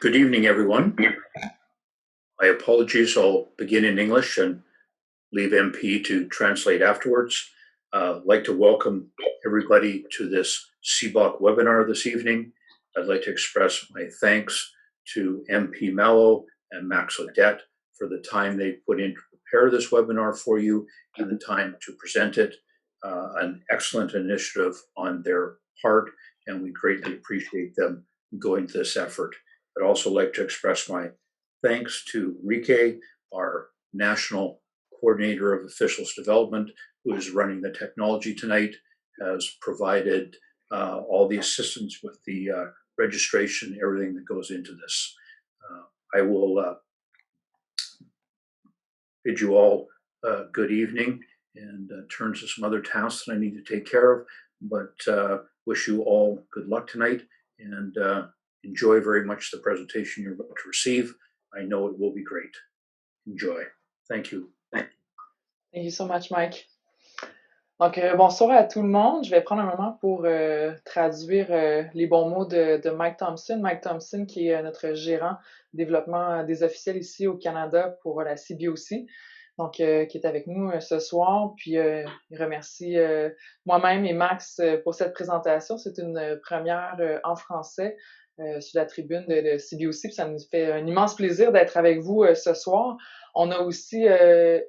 Good evening, everyone. My apologies, I'll begin in English and leave MP to translate afterwards. I'd like to welcome everybody to this CBOC webinar this evening. I'd like to express my thanks to MP Mello and Max Odette for the time they put in to prepare this webinar for you and the time to present it. An excellent initiative on their part, and we greatly appreciate them going to this effort. I'd also like to express my thanks to Rike, our National Coordinator of Officials Development, who is running the technology tonight, has provided all the assistance with the registration, everything that goes into this. I will bid you all good evening and turn to some other tasks that I need to take care of, but wish you all good luck tonight and enjoy very much the presentation you're about to receive. I know it will be great. Enjoy. Thank you. Thank you so much, Mike. Donc, bonsoir à tout le monde. Je vais prendre un moment pour traduire les bons mots de Mike Thompson. Mike Thompson, qui est notre gérant développement des officiels ici au Canada pour la CBOC. Donc, qui est avec nous ce soir. Puis, il remercie moi-même et Max pour cette présentation. C'est une première en français sur la tribune de CBOC. Puis ça nous fait un immense plaisir d'être avec vous ce soir. On a aussi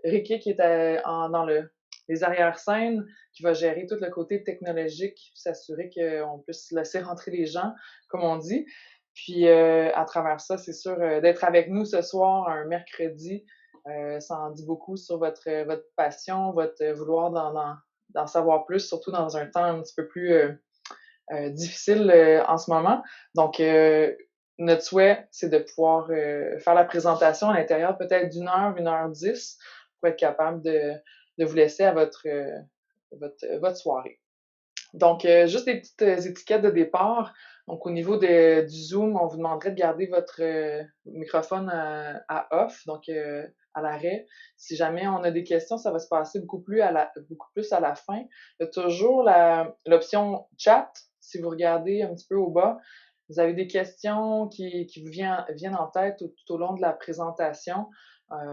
Ricky qui est dans les arrière-scènes, qui va gérer tout le côté technologique, s'assurer qu'on puisse laisser rentrer les gens, comme on dit. Puis, à travers ça, c'est sûr, d'être avec nous ce soir, un mercredi, ça en dit beaucoup sur votre passion, votre vouloir d'en savoir plus, surtout dans un temps un petit peu plus difficile en ce moment. Donc, notre souhait, c'est de pouvoir faire la présentation à l'intérieur peut-être d'une heure, 1h10, pour être capable de vous laisser à votre soirée. Donc, juste des petites étiquettes de départ. Donc, au niveau du Zoom, on vous demanderait de garder votre microphone à off, donc à l'arrêt. Si jamais on a des questions, ça va se passer beaucoup plus à la fin. Il y a toujours l'option chat. Si vous regardez un petit peu au bas, vous avez des questions qui vous viennent en tête tout au long de la présentation.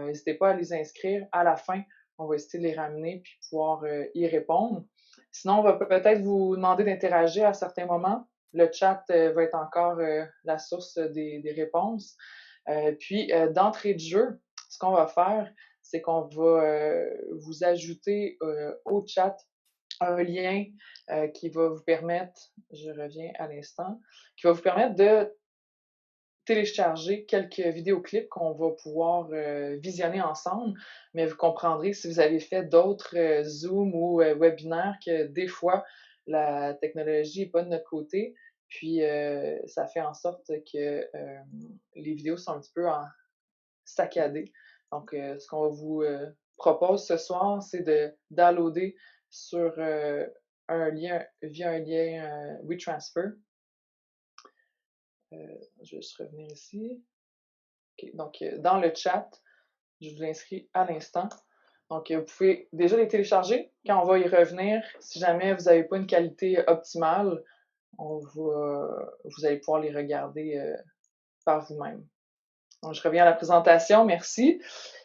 N'hésitez pas à les inscrire à la fin. On va essayer de les ramener puis pouvoir y répondre. Sinon, on va peut-être vous demander d'interagir à certains moments. Le chat va être encore la source des réponses. Puis, d'entrée de jeu, ce qu'on va faire, c'est qu'on va vous ajouter au chat un lien qui va vous permettre, je reviens à l'instant, qui va vous permettre de télécharger quelques vidéoclips qu'on va pouvoir visionner ensemble, mais vous comprendrez si vous avez fait d'autres Zoom ou webinaires que des fois, la technologie n'est pas de notre côté, puis ça fait en sorte que les vidéos sont un petit peu saccadées. Donc, ce qu'on vous propose ce soir, c'est de downloader sur via un lien WeTransfer. Je vais juste revenir ici. Okay, donc, dans le chat, je vous inscris à l'instant. Donc, vous pouvez déjà les télécharger. Quand on va y revenir, si jamais vous n'avez pas une qualité optimale, vous allez pouvoir les regarder par vous-même. Donc, je reviens à la présentation. Merci.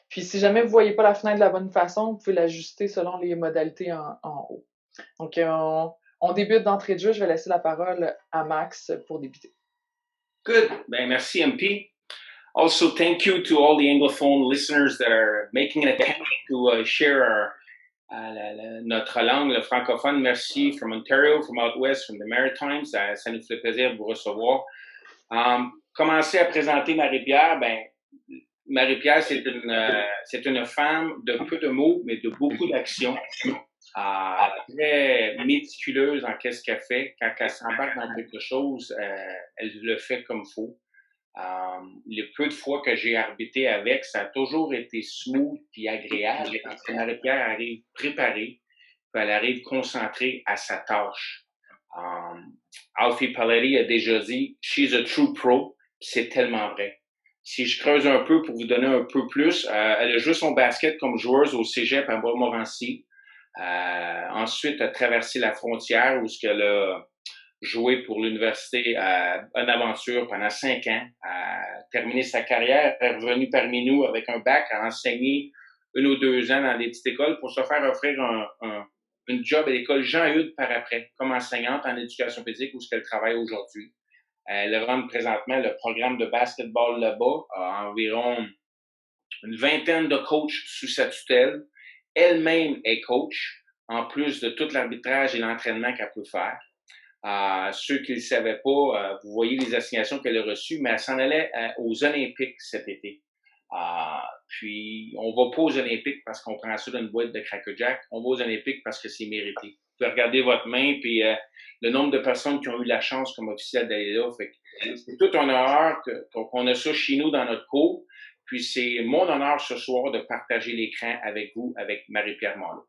Puis, si jamais vous ne voyez pas la fenêtre de la bonne façon, vous pouvez l'ajuster selon les modalités en haut. Donc, on débute d'entrée de jeu. Je vais laisser la parole à Max pour débuter. Good. Ben, merci, MP. Also, thank you to all the Anglophone listeners that are making an attempt to share notre langue, le francophone. Merci from Ontario, from out west, from the Maritimes. Ça nous fait plaisir de vous recevoir. Commencer à présenter Marie-Pierre. Ben, Marie-Pierre, c'est une femme de peu de mots, mais de beaucoup d'actions. Très méticuleuse en qu'est-ce qu'elle fait. Quand elle s'embarque dans quelque chose, elle le fait comme il faut. Le peu de fois que j'ai arbitré avec, ça a toujours été smooth et agréable. Quand Marie-Pierre arrive préparée, puis elle arrive concentrée à sa tâche. Alfie Paletti a déjà dit « She's a true pro », c'est tellement vrai. Si je creuse un peu pour vous donner un peu plus, elle a joué son basket comme joueuse au cégep à Montmorency. Ensuite, elle a traversé la frontière où elle a joué pour l'université à Bonaventure pendant 5 ans, a terminé sa carrière, est revenu parmi nous avec un bac, a enseigné 1 ou 2 ans dans des petites écoles pour se faire offrir une job à l'école Jean-Eudes par après, comme enseignante en éducation physique où elle travaille aujourd'hui. Elle run présentement le programme de basketball là-bas, a environ une vingtaine de coachs sous sa tutelle. Elle-même est coach, en plus de tout l'arbitrage et l'entraînement qu'elle peut faire. Ceux qui ne le savaient pas, vous voyez les assignations qu'elle a reçues, mais elle s'en allait aux Olympiques cet été. Puis, on va pas aux Olympiques parce qu'on prend ça d'une boîte de Cracker Jack. On va aux Olympiques parce que c'est mérité. Vous pouvez regarder votre main, puis le nombre de personnes qui ont eu la chance comme officiel d'aller là. Fait que c'est tout un honneur qu'on a ça chez nous dans notre cours. Puis, c'est mon honneur ce soir de partager l'écran avec vous, avec Marie-Pierre Marleau.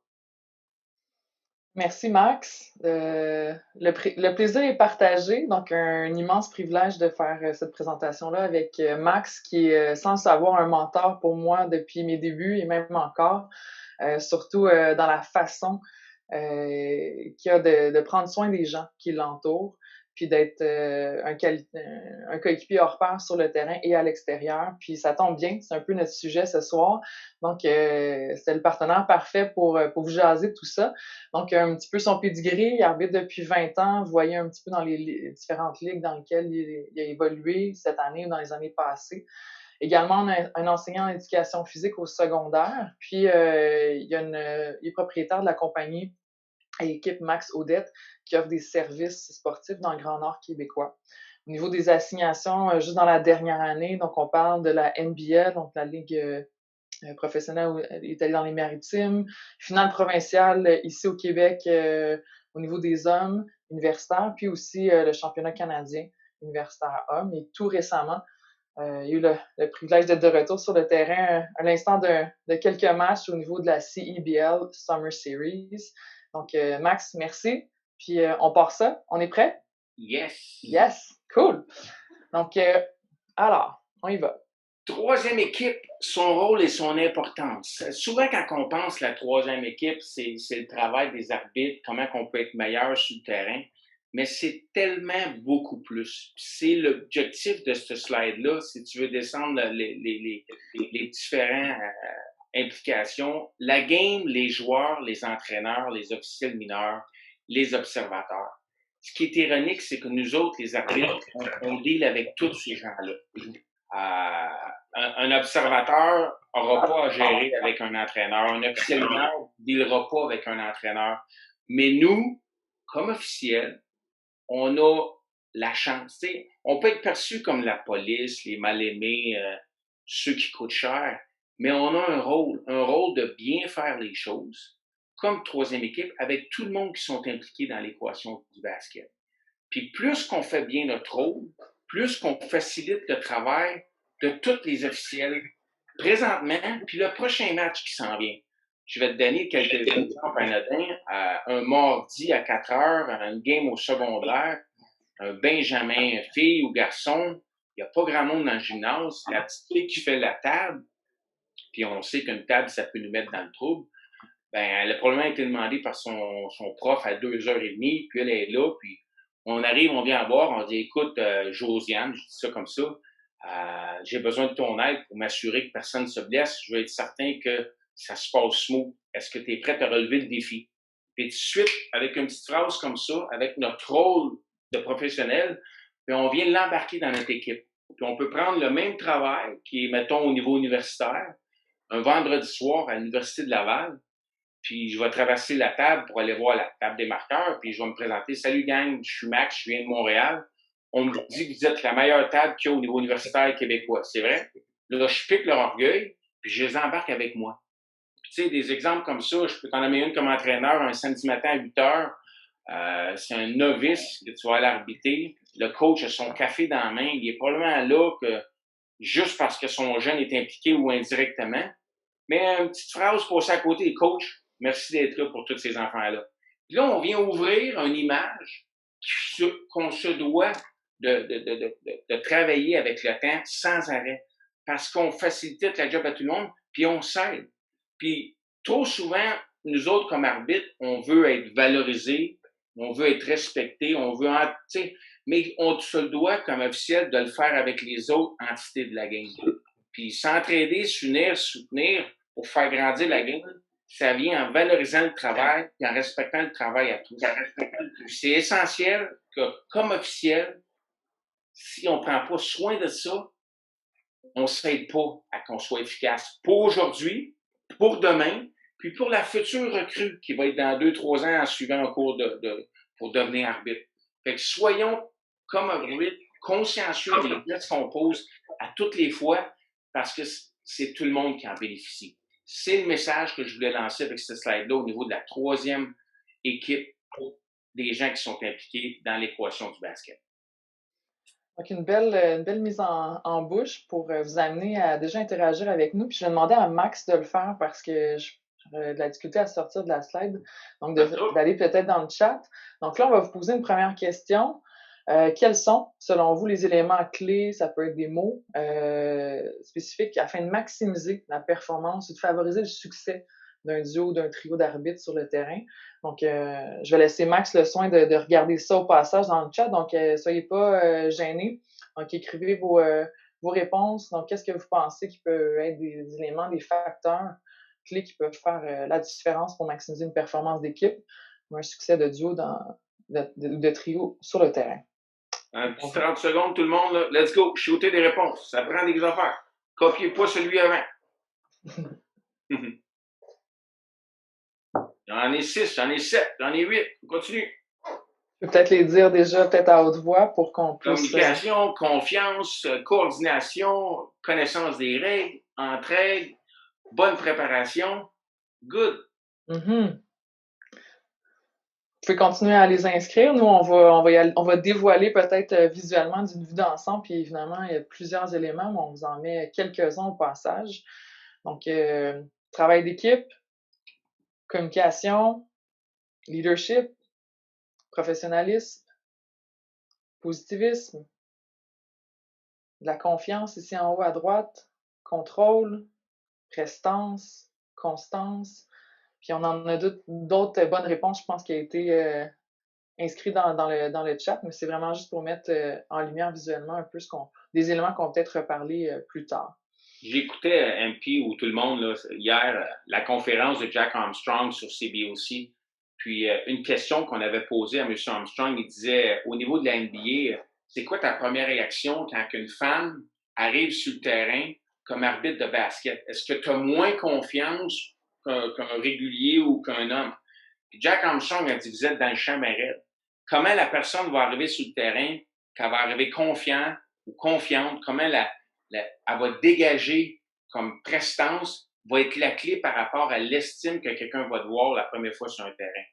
Merci, Max. Le plaisir est partagé, donc un immense privilège de faire cette présentation-là avec Max, qui est sans le savoir un mentor pour moi depuis mes débuts et même encore, surtout dans la façon qu'il a de prendre soin des gens qui l'entourent, puis d'être un coéquipier hors pair sur le terrain et à l'extérieur. Puis ça tombe bien, c'est un peu notre sujet ce soir. Donc, c'est le partenaire parfait pour vous jaser de tout ça. Donc, un petit peu son pedigree, il arbitre depuis 20 ans. Vous voyez un petit peu dans les différentes ligues dans lesquelles il a évolué cette année ou dans les années passées. Également, un enseignant en éducation physique au secondaire. Puis, il est propriétaire de la compagnie et équipe Max Odette qui offre des services sportifs dans le Grand Nord québécois. Au niveau des assignations, juste dans la dernière année, donc on parle de la NBA, donc la Ligue professionnelle où il est allé dans les Maritimes, finale provinciale ici au Québec au niveau des hommes universitaires, puis aussi le championnat canadien universitaire hommes. Et tout récemment, il a eu le privilège d'être de retour sur le terrain à l'instant de quelques matchs au niveau de la CEBL Summer Series. Donc, Max, merci. Puis, on part ça. On est prêt? Yes! Yes! Cool! Donc, alors, on y va. Troisième équipe, son rôle et son importance. Souvent, quand on pense la troisième équipe, c'est le travail des arbitres, comment on peut être meilleur sur le terrain. Mais c'est tellement beaucoup plus. C'est l'objectif de ce slide-là, si tu veux descendre les différentes implications. La game, les joueurs, les entraîneurs, les officiels mineurs, les observateurs. Ce qui est ironique, c'est que nous autres, les arbitres, on deal avec tous ces gens-là. Un observateur n'aura pas à gérer avec un entraîneur. Un officiel mineur ne dealera pas avec un entraîneur. Mais nous, comme officiels, on a la chance. T'sais, on peut être perçu comme la police, les mal-aimés, ceux qui coûtent cher, mais on a un rôle de bien faire les choses, comme troisième équipe, avec tout le monde qui sont impliqués dans l'équation du basket. Puis plus qu'on fait bien notre rôle, plus qu'on facilite le travail de tous les officiels présentement, puis le prochain match qui s'en vient. Je vais te donner quelques exemples anodins. Un mardi à 4 heures, une game au secondaire, un Benjamin, fille ou garçon, il n'y a pas grand monde dans le gymnase. La petite fille qui fait la table, puis on sait qu'une table, ça peut nous mettre dans le trouble. Ben, le problème a été demandé par son prof à 2h30, puis elle est là, puis on arrive, on vient à voir, on dit, écoute, Josiane, je dis ça comme ça, j'ai besoin de ton aide pour m'assurer que personne ne se blesse. Je veux être certain que ça se passe smooth. Est-ce que tu es prête à relever le défi? Puis tout de suite, avec une petite phrase comme ça, avec notre rôle de professionnel, puis on vient l'embarquer dans notre équipe. Puis on peut prendre le même travail qui est, mettons, au niveau universitaire, un vendredi soir à l'Université de Laval, puis je vais traverser la table pour aller voir la table des marqueurs, puis je vais me présenter. Salut gang, je suis Max, je viens de Montréal. On me dit que vous êtes la meilleure table qu'il y a au niveau universitaire québécois. C'est vrai? Là, je pique leur orgueil, puis je les embarque avec moi. Puis tu sais, des exemples comme ça, je peux t'en nommer une comme entraîneur un samedi matin à 8 heures. C'est un novice que tu vas aller arbitrer. Le coach a son café dans la main. Il est probablement là que juste parce que son jeune est impliqué ou indirectement. Mais une petite phrase passée à côté, coach, merci d'être là pour tous ces enfants-là. Puis là, on vient ouvrir une image qu'on se doit de travailler avec le temps sans arrêt. Parce qu'on facilite la job à tout le monde, puis on s'aide. Puis trop souvent, nous autres, comme arbitres, on veut être valorisés, on veut être respecté, on veut, tu sais, mais on se le doit comme officiel de le faire avec les autres entités de la game. Puis s'entraider, s'unir, soutenir pour faire grandir la game, ça vient en valorisant le travail et en respectant le travail à tous. C'est essentiel que, comme officiel, si on ne prend pas soin de ça, on ne s'aide pas à qu'on soit efficace pour aujourd'hui, pour demain, puis pour la future recrue qui va être dans 2-3 ans en suivant un cours pour devenir arbitre. Fait que soyons, comme arbitre, consciencieux des gestes qu'on pose à toutes les fois parce que c'est tout le monde qui en bénéficie. C'est le message que je voulais lancer avec cette slide-là au niveau de la 3e équipe des gens qui sont impliqués dans l'équation du basket. Donc, une belle mise en bouche pour vous amener à déjà interagir avec nous. Puis je vais demander à Max de le faire parce que j'aurais de la difficulté à sortir de la slide. Donc, d'aller peut-être dans le chat. Donc là, on va vous poser une première question. Quels sont, selon vous, les éléments clés, ça peut être des mots spécifiques, afin de maximiser la performance et de favoriser le succès d'un duo ou d'un trio d'arbitres sur le terrain? Donc, je vais laisser Max le soin de regarder ça au passage dans le chat. Donc, soyez pas gênés. Donc, écrivez vos réponses. Donc, qu'est-ce que vous pensez qui peut être des éléments, des facteurs clés qui peuvent faire la différence pour maximiser une performance d'équipe ou un succès de duo de trio sur le terrain? Un petit 30 secondes, tout le monde, là. Let's go, shooter des réponses. Ça prend des affaires. Copiez pas celui avant. J'en ai 6, j'en ai 7, j'en ai 8. On continue. Je peux peut-être les dire déjà, peut-être à haute voix pour qu'on puisse... Communication, confiance, coordination, connaissance des règles, entraide, bonne préparation. Good. Mm-hmm. Vous pouvez continuer à les inscrire. Nous, on va dévoiler peut-être visuellement d'une vue d'ensemble. Puis évidemment, il y a plusieurs éléments, mais on vous en met quelques-uns au passage. Donc, travail d'équipe, communication, leadership, professionnalisme, positivisme, de la confiance ici en haut à droite, contrôle, prestance, constance. Puis on en a d'autres bonnes réponses, je pense, qui a été inscrit dans le chat, mais c'est vraiment juste pour mettre en lumière visuellement un peu des éléments qu'on va peut-être reparler plus tard. J'écoutais MP ou tout le monde là, hier la conférence de Jack Armstrong sur CBOC. Puis une question qu'on avait posée à M. Armstrong, il disait au niveau de la NBA, c'est quoi ta première réaction quand une femme arrive sur le terrain comme arbitre de basket? Est-ce que tu as moins confiance qu'un régulier ou qu'un homme? Puis Jack Armstrong a dit, vous êtes dans le champ raide. Comment la personne va arriver sur le terrain, qu'elle va arriver confiante ou confiante, comment elle va dégager comme prestance, va être la clé par rapport à l'estime que quelqu'un va te voir la première fois sur un terrain.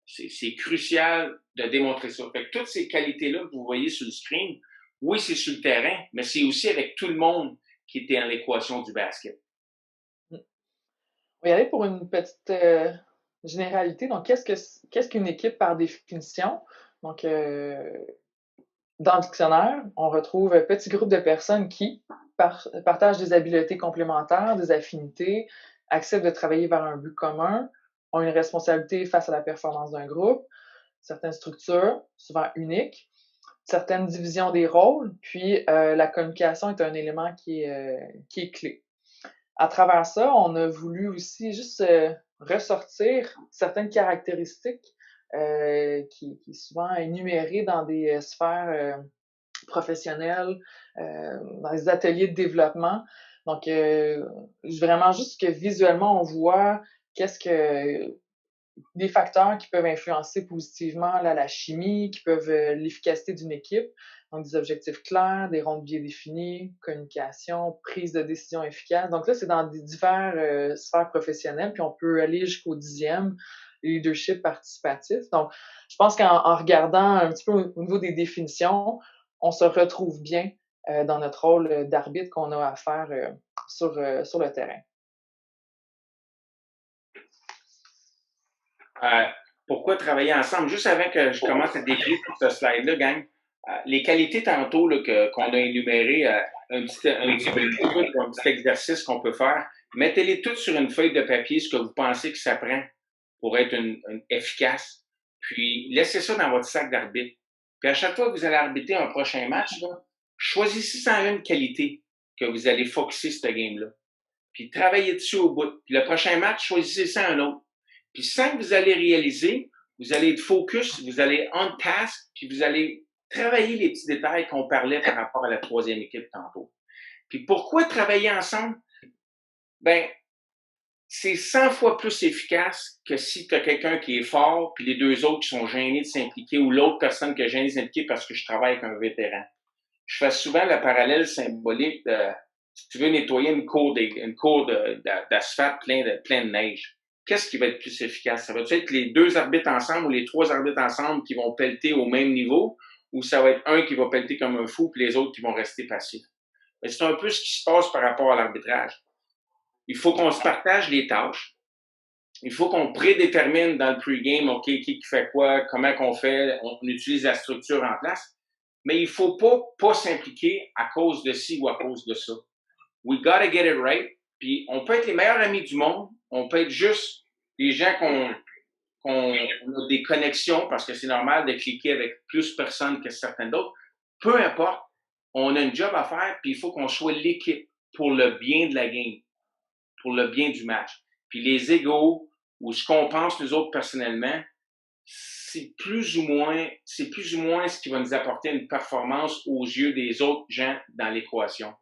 C'est crucial de démontrer ça. Fait que toutes ces qualités-là que vous voyez sur le screen, oui, c'est sur le terrain, mais c'est aussi avec tout le monde qui était dans l'équation du basket. On va y aller pour une petite généralité. Donc, qu'est-ce qu'une équipe par définition? Donc, dans le dictionnaire, on retrouve un petit groupe de personnes qui partagent des habiletés complémentaires, des affinités, acceptent de travailler vers un but commun, ont une responsabilité face à la performance d'un groupe, certaines structures, souvent uniques, certaines divisions des rôles, puis la communication est un élément qui est clé. À travers ça, on a voulu aussi juste ressortir certaines caractéristiques qui est souvent énumérée dans des sphères professionnelles, dans les ateliers de développement. Donc, vraiment juste que visuellement, on voit des facteurs qui peuvent influencer positivement la chimie, qui peuvent l'efficacité d'une équipe. Donc, des objectifs clairs, des ronds de biais définis, communication, prise de décision efficace. Donc là, c'est dans des diverses sphères professionnelles, puis on peut aller jusqu'au 10e, leadership participatif. Donc, je pense qu'en regardant un petit peu au niveau des définitions, on se retrouve bien dans notre rôle d'arbitre qu'on a à faire sur le terrain. Pourquoi travailler ensemble? Juste avant que je commence à décrire ce slide-là, gang, les qualités tantôt qu'on a énumérées, un petit exercice qu'on peut faire, mettez-les toutes sur une feuille de papier, ce que vous pensez que ça prend pour être efficace. Puis, laissez ça dans votre sac d'arbitre. Puis, à chaque fois que vous allez arbitrer un prochain match, là, choisissez en une qualité que vous allez focuser cette game-là. Puis, travaillez dessus au bout. Puis, le prochain match, choisissez ça un autre. Puis, sans que vous allez réaliser, vous allez être focus, vous allez on task, puis vous allez travailler les petits détails qu'on parlait par rapport à la troisième équipe tantôt. Puis, pourquoi travailler ensemble? Ben, c'est 100 fois plus efficace que si tu as quelqu'un qui est fort, puis les deux autres qui sont gênés de s'impliquer, ou l'autre personne qui est gênée de s'impliquer parce que je travaille avec un vétéran. Je fais souvent le parallèle symbolique de, si tu veux nettoyer une cour d'asphalte plein de neige, qu'est-ce qui va être plus efficace? Ça va être les deux arbitres ensemble ou les trois arbitres ensemble qui vont pelleter au même niveau, ou ça va être un qui va pelleter comme un fou, puis les autres qui vont rester passifs? Mais c'est un peu ce qui se passe par rapport à l'arbitrage. Il faut qu'on se partage les tâches. Il faut qu'on prédétermine dans le pre-game, OK, qui fait quoi, comment qu'on fait, on utilise la structure en place. Mais il faut pas s'impliquer à cause de ci ou à cause de ça. We gotta get it right. Puis on peut être les meilleurs amis du monde. On peut être juste des gens qu'on a des connexions parce que c'est normal de cliquer avec plus de personnes que certains d'autres. Peu importe, on a une job à faire puis il faut qu'on soit l'équipe pour le bien de la game, pour le bien du match. Puis les égos ou ce qu'on pense nous autres personnellement, c'est plus ou moins ce qui va nous apporter une performance aux yeux des autres gens dans l'équation.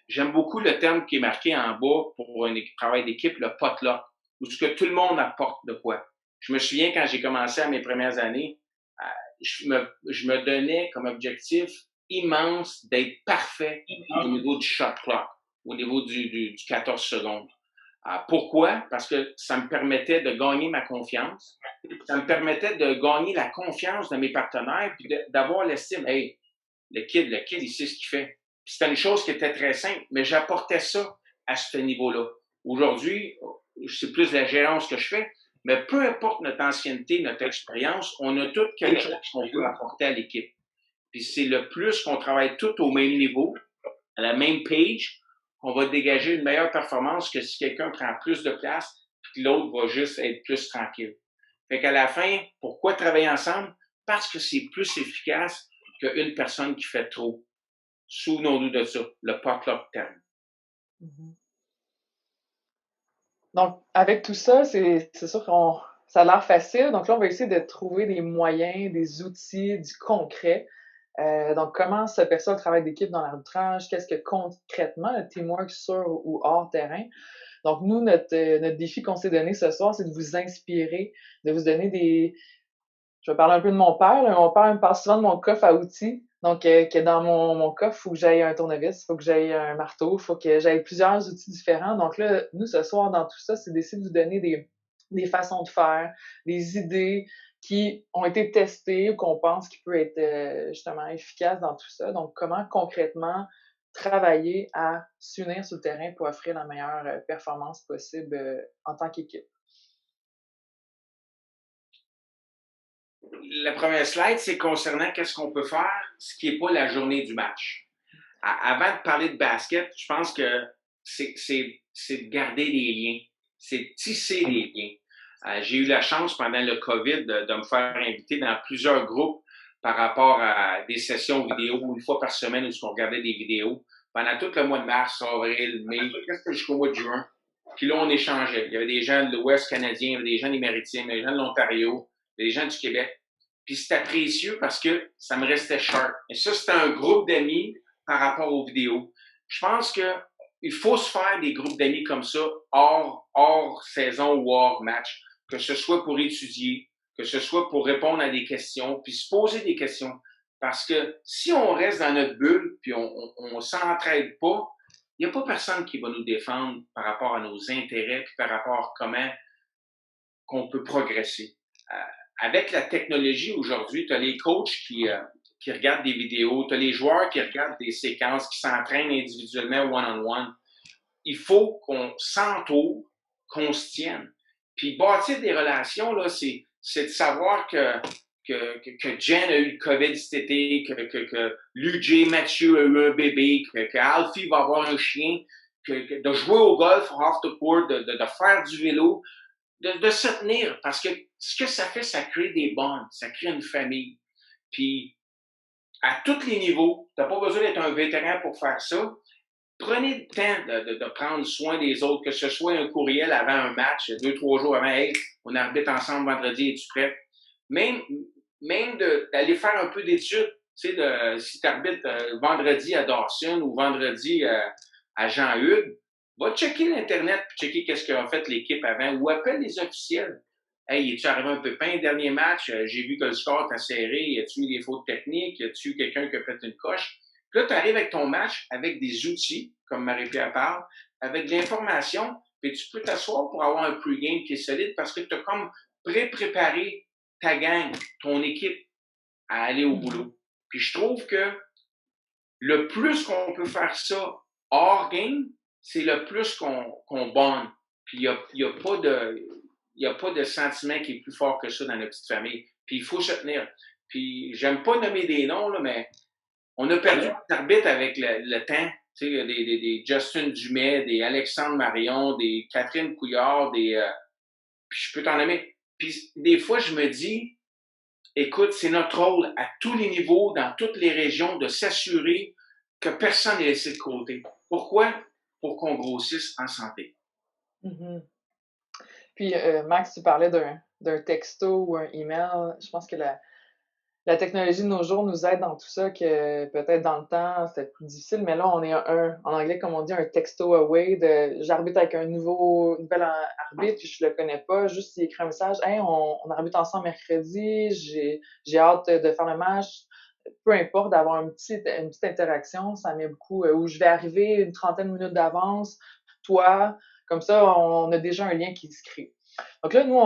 J'aime beaucoup le terme qui est marqué en bas pour un travail d'équipe, le potluck, où ce que tout le monde apporte de quoi. Je me souviens quand j'ai commencé à mes premières années, je me donnais comme objectif immense d'être parfait au niveau du shot clock, au niveau du 14 secondes. Pourquoi? Parce que ça me permettait de gagner ma confiance. Ça me permettait de gagner la confiance de mes partenaires puis d'avoir l'estime. Hey, le kid, il sait ce qu'il fait. Puis c'était une chose qui était très simple, mais j'apportais ça à ce niveau-là. Aujourd'hui, c'est plus la gérance que je fais, mais peu importe notre ancienneté, notre expérience, on a tout quelque chose qu'on peut apporter à l'équipe. Puis c'est le plus qu'on travaille tout au même niveau, à la même page, on va dégager une meilleure performance que si quelqu'un prend plus de place puis que l'autre va juste être plus tranquille. Fait qu'à la fin, pourquoi travailler ensemble? Parce que c'est plus efficace qu'une personne qui fait trop. Souvenons-nous de ça, le potluck terme. Mm-hmm. Donc, avec tout ça, c'est sûr qu'on ça a l'air facile. Donc là, on va essayer de trouver des moyens, des outils, du concret. Donc, comment se perçoit le travail d'équipe dans l'arbitrage? Qu'est-ce que concrètement le teamwork sur ou hors terrain? Donc, nous, notre défi qu'on s'est donné ce soir, c'est de vous inspirer, de vous donner des... Je vais parler un peu de mon père. Là. Mon père me parle souvent de mon coffre à outils. Donc, que dans mon coffre, il faut que j'aille un tournevis, il faut que j'aille un marteau, il faut que j'aille plusieurs outils différents. Donc là, nous, ce soir, dans tout ça, c'est d'essayer de vous donner des façons de faire, des idées qui ont été testées ou qu'on pense qui peut être justement efficace dans tout ça. Donc, comment concrètement travailler à s'unir sur le terrain pour offrir la meilleure performance possible en tant qu'équipe. Le premier slide, c'est concernant qu'est-ce qu'on peut faire, ce qui n'est pas la journée du match. Avant de parler de basket, je pense que c'est de garder des liens, c'est de tisser des liens. J'ai eu la chance pendant le COVID de me faire inviter dans plusieurs groupes par rapport à des sessions vidéo une fois par semaine où on regardait des vidéos. Pendant tout le mois de mars, avril, mai, jusqu'au mois de juin. Puis là, on échangeait. Il y avait des gens de l'Ouest canadien, il y avait des gens des Maritimes, des gens de l'Ontario, des gens du Québec. Puis c'était précieux parce que ça me restait sharp. Et ça, c'était un groupe d'amis par rapport aux vidéos. Je pense que il faut se faire des groupes d'amis comme ça, hors saison ou hors match, que ce soit pour étudier, que ce soit pour répondre à des questions, puis se poser des questions. Parce que si on reste dans notre bulle, puis on s'entraide pas, il n'y a pas personne qui va nous défendre par rapport à nos intérêts, puis par rapport à comment qu'on peut progresser. Avec la technologie aujourd'hui, tu as les coachs qui regardent des vidéos, tu as les joueurs qui regardent des séquences, qui s'entraînent individuellement one-on-one. Il faut qu'on s'entoure, qu'on se tienne. Puis bâtir des relations, là, c'est de savoir que Jen a eu le COVID cet été, que Lujay Mathieu a eu un bébé, que Alfie va avoir un chien, de jouer au golf off the court, de faire du vélo. de se tenir, parce que ce que ça fait, ça crée des bonds, ça crée une famille. Puis, à tous les niveaux, tu n'as pas besoin d'être un vétéran pour faire ça. Prenez le temps de prendre soin des autres, que ce soit un courriel avant un match, 2-3 jours avant, hey, on arbitre ensemble vendredi, es-tu prêt? Même d'aller faire un peu d'études. Tu sais, si tu arbitres vendredi à Dawson ou vendredi à Jean-Hugues, va checker l'Internet puis checker qu'est-ce qu'a fait l'équipe avant ou appelle les officiels. Hey, es-tu arrivé un pépin, dernier match? J'ai vu que le score t'a serré. Y a-tu eu des fautes techniques? Y a-tu eu quelqu'un qui a fait une coche? Puis là, tu arrives avec ton match avec des outils, comme Marie-Pierre parle, avec de l'information, puis tu peux t'asseoir pour avoir un pre-game qui est solide parce que tu as comme préparé ta gang, ton équipe à aller au boulot. Puis je trouve que le plus qu'on peut faire ça hors game, c'est le plus qu'on bonne. Puis il n'y a pas de sentiment qui est plus fort que ça dans la petite famille. Puis il faut se tenir. Puis j'aime pas nommer des noms, là, mais on a perdu l'arbitre avec le temps. Tu sais, des Justin Dumais, des Alexandre Marion, des Catherine Couillard, puis je peux t'en nommer. Puis des fois, je me dis, écoute, c'est notre rôle à tous les niveaux, dans toutes les régions, de s'assurer que personne n'est laissé de côté. Pourquoi? Pour qu'on grossisse en santé. Mm-hmm. Puis, Max, tu parlais d'un texto ou un email. Je pense que la technologie de nos jours nous aide dans tout ça, que peut-être dans le temps, c'était plus difficile, mais là, on est en anglais, comme on dit, un texto away j'arbitre avec un nouvel arbitre, puis je le connais pas, juste il écrit un message, hey, on arbitre ensemble mercredi, j'ai hâte de faire le match. Peu importe, d'avoir une petite interaction, ça met beaucoup, où je vais arriver une trentaine de minutes d'avance, toi, comme ça, on a déjà un lien qui se crée. Donc là, nous,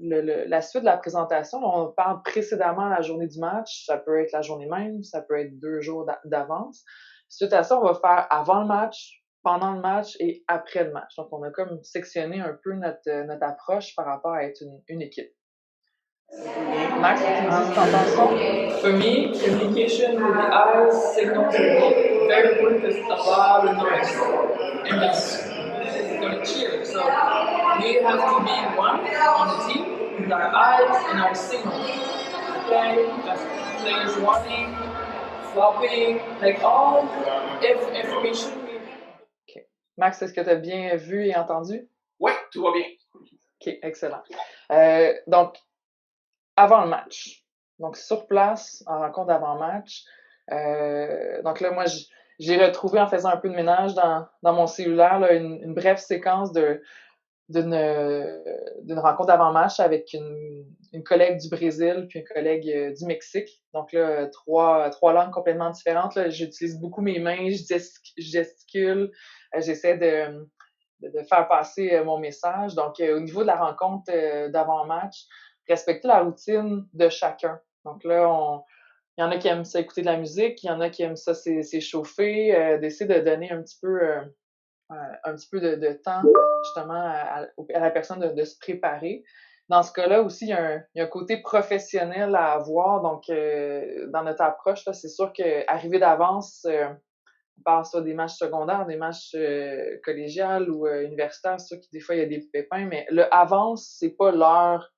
la suite de la présentation, on parle précédemment à la journée du match. Ça peut être la journée même, ça peut être 2 jours d'avance. Suite à ça, on va faire avant le match, pendant le match et après le match. Donc, on a comme sectionné un peu notre approche par rapport à être une équipe. Max, tu me dis si t'entends ça? For me, communication with the eyes signals will be very important because a lot of noise. And that's going to cheer. So we have to be one on the team with our eyes and our signals. Okay? That's players warning, flopping, like all information. Okay. Max, est-ce que tu as bien vu et entendu? Oui, tout va bien. OK, excellent. Donc, avant le match. Donc, sur place, en rencontre d'avant-match. Donc là, moi, j'ai retrouvé en faisant un peu de ménage dans mon cellulaire là, une brève séquence d'une rencontre d'avant-match avec une collègue du Brésil puis une collègue du Mexique. Donc là, trois langues complètement différentes. Là. J'utilise beaucoup mes mains, je gesticule, j'essaie de faire passer mon message. Donc, au niveau de la rencontre d'avant-match, respecter la routine de chacun. Donc là, il y en a qui aiment ça écouter de la musique, il y en a qui aiment ça s'échauffer, d'essayer de donner un petit peu de temps justement à la personne de se préparer. Dans ce cas-là aussi, il y a un côté professionnel à avoir. Donc, dans notre approche, là, c'est sûr qu'arriver d'avance, on parle soit des matchs secondaires, des matchs collégiales ou universitaires, c'est sûr que des fois, il y a des pépins, mais le avance, c'est pas l'heure.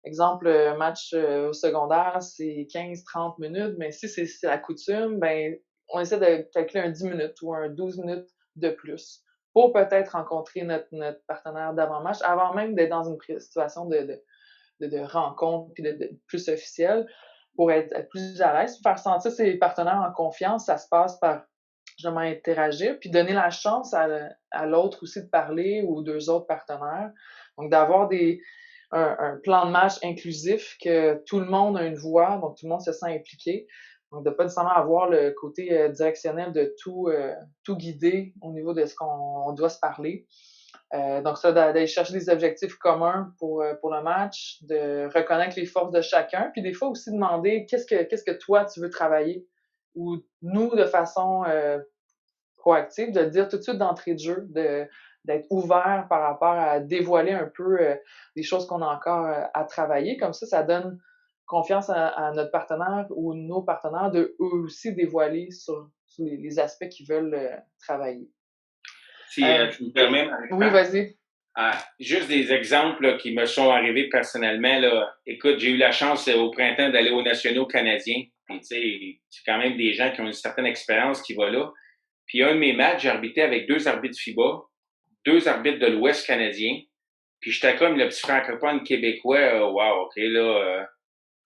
Exemple, match au secondaire, c'est 15-30 minutes, mais si c'est la coutume, ben, on essaie de calculer un 10 minutes ou un 12 minutes de plus pour peut-être rencontrer notre partenaire d'avant-match avant même d'être dans une situation de rencontre puis de plus officielle pour être plus à l'aise. Faire sentir ses partenaires en confiance, ça se passe par justement interagir puis donner la chance à l'autre aussi de parler ou aux 2 autres partenaires. Donc, d'avoir un plan de match inclusif, que tout le monde a une voix, donc tout le monde se sent impliqué. Donc, de ne pas nécessairement avoir le côté directionnel de tout guider au niveau de ce qu'on doit se parler. Donc, ça, d'aller chercher des objectifs communs pour le match, de reconnaître les forces de chacun, puis des fois aussi demander qu'est-ce que toi, tu veux travailler? Ou nous, de façon proactive, de le dire tout de suite d'entrée de jeu, d'être ouvert par rapport à dévoiler un peu des choses qu'on a encore à travailler. Comme ça donne confiance à notre partenaire ou nos partenaires de eux aussi dévoiler sur les aspects qu'ils veulent travailler. Si tu me permets, oui, vas-y. Juste des exemples là, qui me sont arrivés personnellement. Là. Écoute, j'ai eu la chance au printemps d'aller aux Nationaux canadiens. Puis, tu sais, c'est quand même des gens qui ont une certaine expérience qui vont là. Puis, un de mes matchs, j'ai arbitré avec 2 arbitres FIBA, 2 arbitres de l'Ouest canadien. Puis, j'étais comme le petit francophone québécois. Wow, OK, là.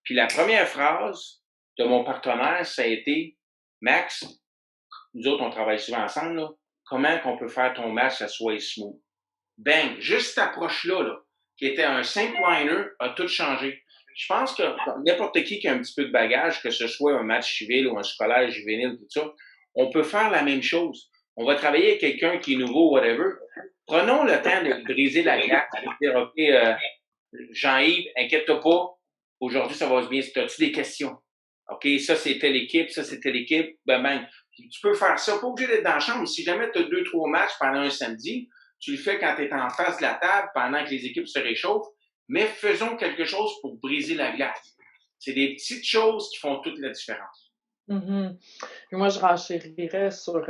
Puis, la première phrase de mon partenaire, ça a été « Max, nous autres, on travaille souvent ensemble, là. Comment qu'on peut faire ton match, ça soit smooth? » Bang! Juste cette approche-là, là, qui était un simple liner, a tout changé. Je pense que n'importe qui a un petit peu de bagage, que ce soit un match civil ou un scolaire juvénile, tout ça, on peut faire la même chose. On va travailler avec quelqu'un qui est nouveau, whatever. Prenons le temps de briser la glace, de dire, OK, Jean-Yves, inquiète-toi pas, aujourd'hui, ça va bien. As-tu des questions? OK, ça, c'était l'équipe, ça, c'était l'équipe. Ben, tu peux faire ça. Pas obligé d'être dans la chambre. Si jamais tu as 2-3 matchs pendant un samedi, tu le fais quand tu es en face de la table pendant que les équipes se réchauffent, mais faisons quelque chose pour briser la glace. C'est des petites choses qui font toute la différence. Mhm. Puis moi, je renchérirais sur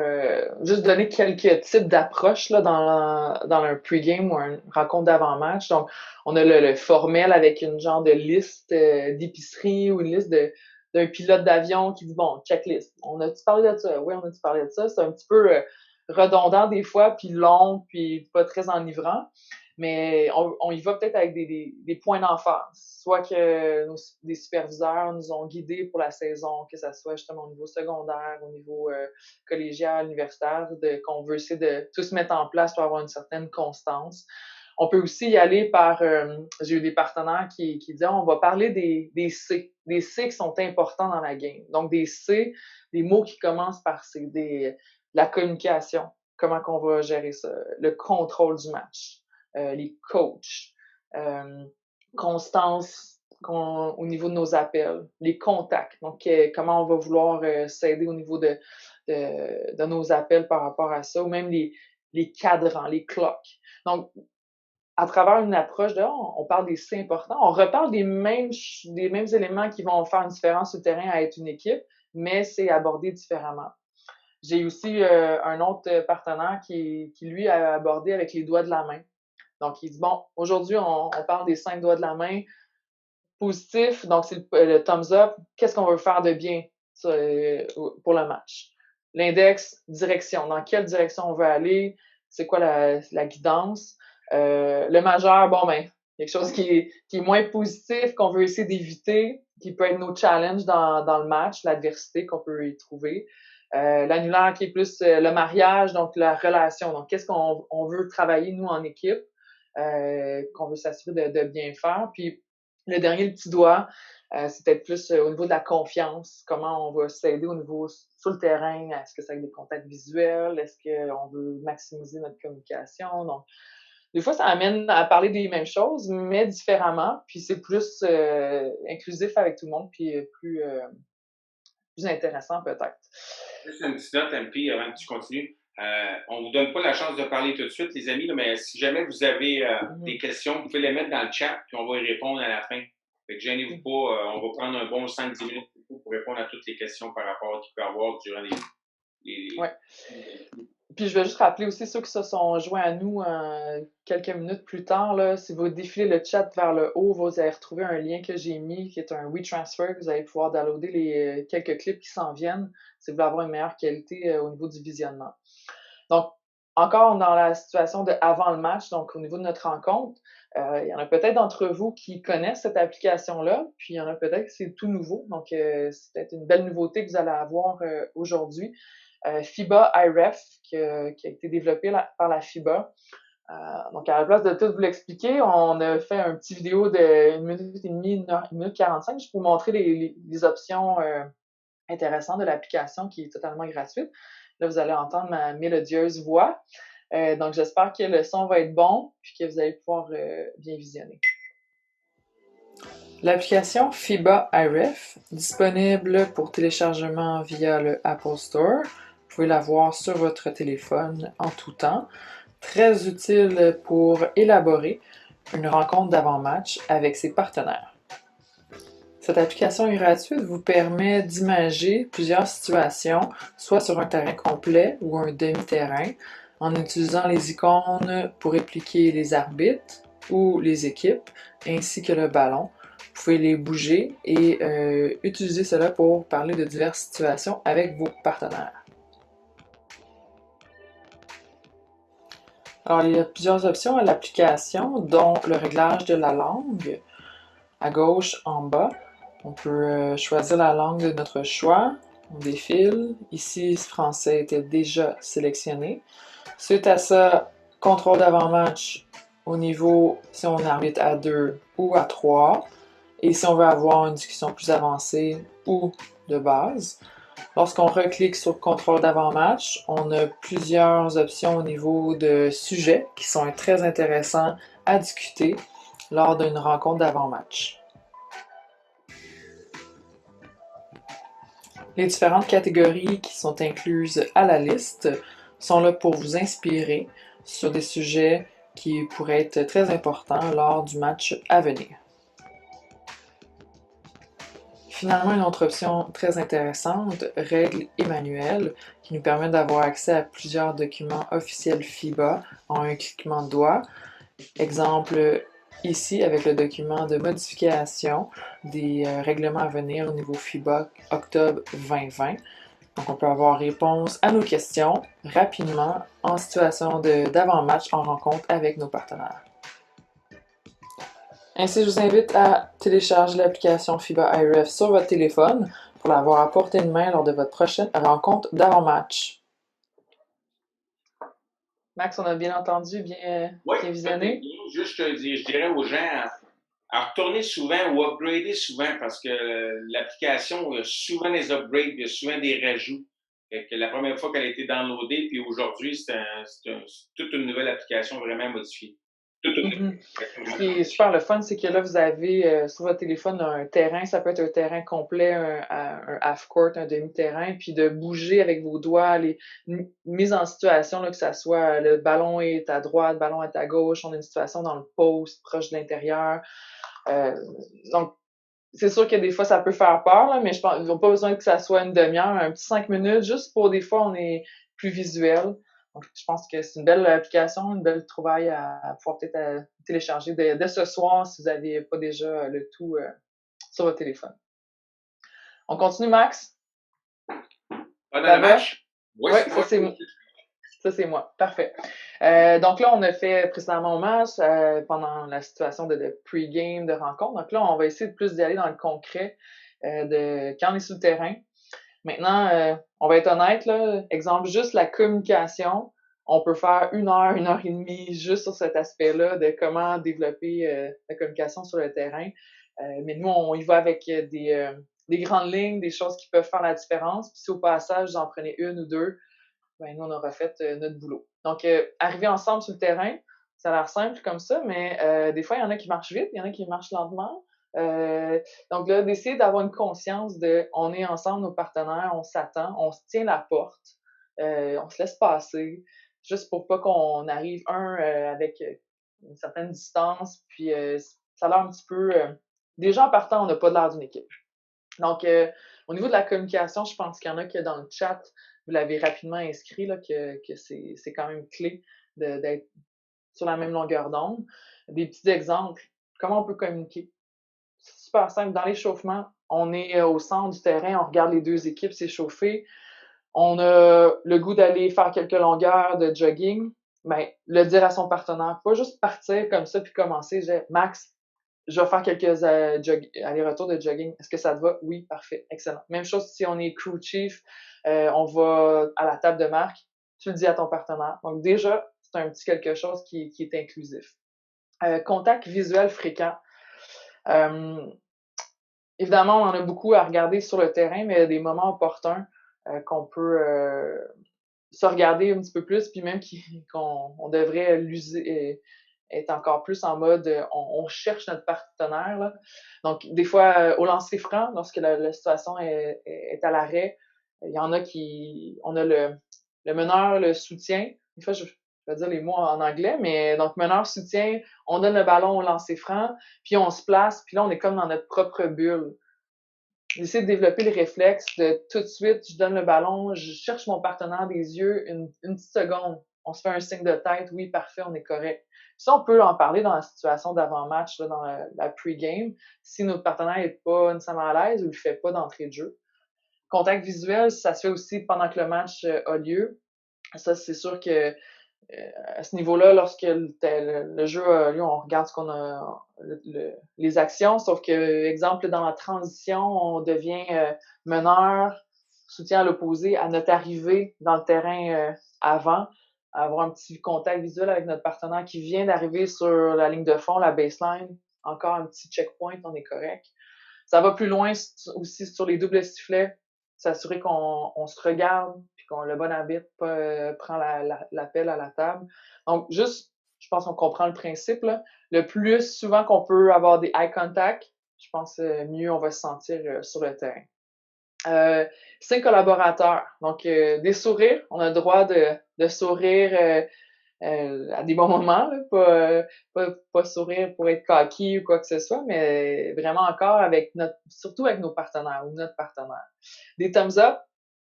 juste donner quelques types d'approches là, dans un pregame ou une rencontre d'avant-match. Donc, on a le formel avec une genre de liste d'épicerie ou une liste d'un pilote d'avion qui dit, bon, checklist. On a-tu parlé de ça? Oui, on a-tu parlé de ça? C'est un petit peu redondant des fois, puis long, puis pas très enivrant. Mais on y va peut-être avec des points d'emphase. Soit que des superviseurs nous ont guidés pour la saison, que ça soit justement au niveau secondaire, au niveau collégial, universitaire, qu'on veut essayer de tout se mettre en place pour avoir une certaine constance. On peut aussi y aller par, j'ai eu des partenaires qui disaient, on va parler des C. Des C qui sont importants dans la game. Donc des C, des mots qui commencent par C, la communication, comment qu'on va gérer ça, le contrôle du match. Les coachs, constance au niveau de nos appels, les contacts, donc comment on va vouloir s'aider au niveau de nos appels par rapport à ça, ou même les cadrans, les clocks. Donc, à travers une approche on parle des C importants, on reparle des mêmes éléments qui vont faire une différence sur le terrain à être une équipe, mais c'est abordé différemment. J'ai aussi un autre partenaire qui, lui, a abordé avec les doigts de la main. Donc, il dit, bon, aujourd'hui, on parle des 5 doigts de la main. Positif, donc c'est le thumbs up. Qu'est-ce qu'on veut faire de bien pour le match? L'index, direction. Dans quelle direction on veut aller? C'est quoi la guidance? Le majeur, bon, ben, quelque chose qui est moins positif, qu'on veut essayer d'éviter, qui peut être nos challenges dans le match, l'adversité qu'on peut y trouver. L'annulaire qui est plus le mariage, donc la relation. Donc, qu'est-ce qu'on veut travailler, nous, en équipe? Qu'on veut s'assurer de bien faire. Puis le dernier, le petit doigt, c'est peut-être plus au niveau de la confiance, comment on va s'aider au niveau sur le terrain, est-ce que c'est avec des contacts visuels, est-ce qu'on veut maximiser notre communication. Donc, des fois, ça amène à parler des mêmes choses, mais différemment, puis c'est plus inclusif avec tout le monde, puis plus intéressant peut-être. Juste une petite note, MP, avant que tu continues. On ne vous donne pas la chance de parler tout de suite, les amis, là, mais si jamais vous avez des questions, vous pouvez les mettre dans le chat, puis on va y répondre à la fin. Fait que gênez-vous pas, on va prendre un bon 5-10 minutes pour répondre à toutes les questions par rapport à ce qu'il peut y avoir durant les... Ouais. Puis je vais juste rappeler aussi ceux qui se sont joints à nous quelques minutes plus tard, là, si vous défilez le chat vers le haut, vous allez retrouver un lien que j'ai mis qui est un WeTransfer, que vous allez pouvoir downloader les quelques clips qui s'en viennent si vous voulez avoir une meilleure qualité au niveau du visionnement. Donc, encore dans la situation de avant le match, donc au niveau de notre rencontre, il y en a peut-être d'entre vous qui connaissent cette application-là, puis il y en a peut-être que c'est tout nouveau. Donc, c'est peut-être une belle nouveauté que vous allez avoir aujourd'hui. FIBA iRef, qui a été développé par la FIBA. Donc, à la place de tout vous l'expliquer, on a fait un petit vidéo de 1 minute et demie, 1 minute 45, juste pour vous montrer les options intéressantes de l'application qui est totalement gratuite. Là, vous allez entendre ma mélodieuse voix. Donc, j'espère que le son va être bon puis que vous allez pouvoir bien visionner. L'application FIBA iRef, disponible pour téléchargement via le Apple Store. Vous pouvez la voir sur votre téléphone en tout temps. Très utile pour élaborer une rencontre d'avant-match avec ses partenaires. Cette application gratuite vous permet d'imager plusieurs situations, soit sur un terrain complet ou un demi-terrain, en utilisant les icônes pour répliquer les arbitres ou les équipes, ainsi que le ballon. Vous pouvez les bouger et utiliser cela pour parler de diverses situations avec vos partenaires. Alors, il y a plusieurs options à l'application, dont le réglage de la langue. À gauche, en bas, on peut choisir la langue de notre choix. On défile. Ici, français était déjà sélectionné. Suite à ça, contrôle d'avant-match au niveau si on arbitre à 2 ou à 3. Et si on veut avoir une discussion plus avancée ou de base. Lorsqu'on reclique sur contrôle d'avant-match, on a plusieurs options au niveau de sujets qui sont très intéressants à discuter lors d'une rencontre d'avant-match. Les différentes catégories qui sont incluses à la liste sont là pour vous inspirer sur des sujets qui pourraient être très importants lors du match à venir. Finalement, une autre option très intéressante, règles et manuels, qui nous permet d'avoir accès à plusieurs documents officiels FIBA en un cliquement de doigt. Exemple ici avec le document de modification des règlements à venir au niveau FIBA octobre 2020. Donc on peut avoir réponse à nos questions rapidement en situation d'avant-match en rencontre avec nos partenaires. Ainsi, je vous invite à télécharger l'application FIBA iRef sur votre téléphone pour l'avoir à portée de main lors de votre prochaine rencontre d'avant-match. Max, on a bien entendu, bien visionné. Juste, je dirais aux gens à retourner souvent ou upgrader souvent parce que l'application, il y a souvent des upgrades, il y a souvent des rajouts. Fait que la première fois qu'elle a été downloadée, puis aujourd'hui, c'est toute une nouvelle application vraiment modifiée. Ce qui est super le fun, c'est que là, vous avez sur votre téléphone un terrain, ça peut être un terrain complet, un half-court, un demi-terrain, puis de bouger avec vos doigts, les mises en situation, là, que ça soit le ballon est à droite, le ballon est à gauche, on a une situation dans le post, proche de l'intérieur. Donc, c'est sûr que des fois, ça peut faire peur, là, mais je pense qu'ils n'ont pas besoin que ça soit une demi-heure, un petit 5 minutes, juste pour des fois, on est plus visuel. Donc, je pense que c'est une belle application, une belle trouvaille à pouvoir peut-être télécharger dès ce soir si vous n'avez pas déjà le tout sur votre téléphone. On continue, Max? Pendant le match? Oui, ça, c'est moi. Parfait. Donc là, on a fait précédemment au match pendant la situation de pre-game, de rencontre. Donc là, on va essayer de plus d'y aller dans le concret de quand on est sur le terrain. Maintenant, on va être honnête, là, exemple, juste la communication. On peut faire 1 heure et demie juste sur cet aspect-là de comment développer la communication sur le terrain. Mais nous, on y va avec des grandes lignes, des choses qui peuvent faire la différence. Puis si au passage, vous en prenez une ou deux, ben, nous, on aura fait notre boulot. Donc, arriver ensemble sur le terrain, ça a l'air simple comme ça, mais des fois, il y en a qui marchent vite, il y en a qui marchent lentement. Donc là, d'essayer d'avoir une conscience de on est ensemble, nos partenaires, on s'attend, on se tient la porte, on se laisse passer, juste pour pas qu'on arrive avec une certaine distance, puis ça a l'air un petit peu... déjà en partant, on n'a pas l'air d'une équipe. Donc, au niveau de la communication, je pense qu'il y en a que dans le chat, vous l'avez rapidement inscrit, là, que c'est quand même clé d'être sur la même longueur d'onde. Des petits exemples. Comment on peut communiquer? C'est super simple. Dans l'échauffement, on est au centre du terrain, on regarde les deux équipes s'échauffer. On a le goût d'aller faire quelques longueurs de jogging. Ben, le dire à son partenaire. Pas juste partir comme ça puis commencer. Max, je vais faire quelques allers-retours de jogging. Est-ce que ça te va? Oui, parfait, excellent. Même chose si on est crew chief, on va à la table de marque, tu le dis à ton partenaire. Donc déjà, c'est un petit quelque chose qui est inclusif. Contact visuel fréquent. Évidemment, on en a beaucoup à regarder sur le terrain, mais il y a des moments opportuns qu'on peut se regarder un petit peu plus, puis même qu'on devrait l'user être encore plus en mode on cherche notre partenaire. Là. Donc, des fois, au lancer franc, lorsque la situation est à l'arrêt, il y en a on a le meneur, le soutien. Des fois, je vais dire les mots en anglais, mais donc meneur, soutien, on donne le ballon au lancer franc, puis on se place, puis là, on est comme dans notre propre bulle. J'essaie de développer le réflexe de tout de suite, je donne le ballon, je cherche mon partenaire des yeux une petite seconde. on se fait un signe de tête, oui, parfait, on est correct. Ça, on peut en parler dans la situation d'avant-match, là, dans la pre-game, si notre partenaire n'est pas nécessairement à l'aise ou ne le fait pas d'entrée de jeu. Contact visuel, ça se fait aussi pendant que le match a lieu. Ça, c'est sûr que à ce niveau-là, lorsque le jeu a lieu, on regarde ce qu'on a, les actions, sauf que, exemple, dans la transition, on devient meneur, soutien à l'opposé, à notre arrivée dans le terrain avant, avoir un petit contact visuel avec notre partenaire qui vient d'arriver sur la ligne de fond, la baseline, encore un petit checkpoint, on est correct. Ça va plus loin aussi sur les doubles sifflets, s'assurer qu'on se regarde, puis qu'on le bon arbitre prend l'appel à la table. Donc, juste, je pense qu'on comprend le principe, là. Le plus souvent qu'on peut avoir des eye contact, je pense mieux on va se sentir sur le terrain. 5 collaborateurs. Donc, des sourires. On a le droit de sourire à des bons moments, là, pas sourire pour être cocky ou quoi que ce soit, mais vraiment encore surtout avec nos partenaires ou notre partenaire. Des thumbs up.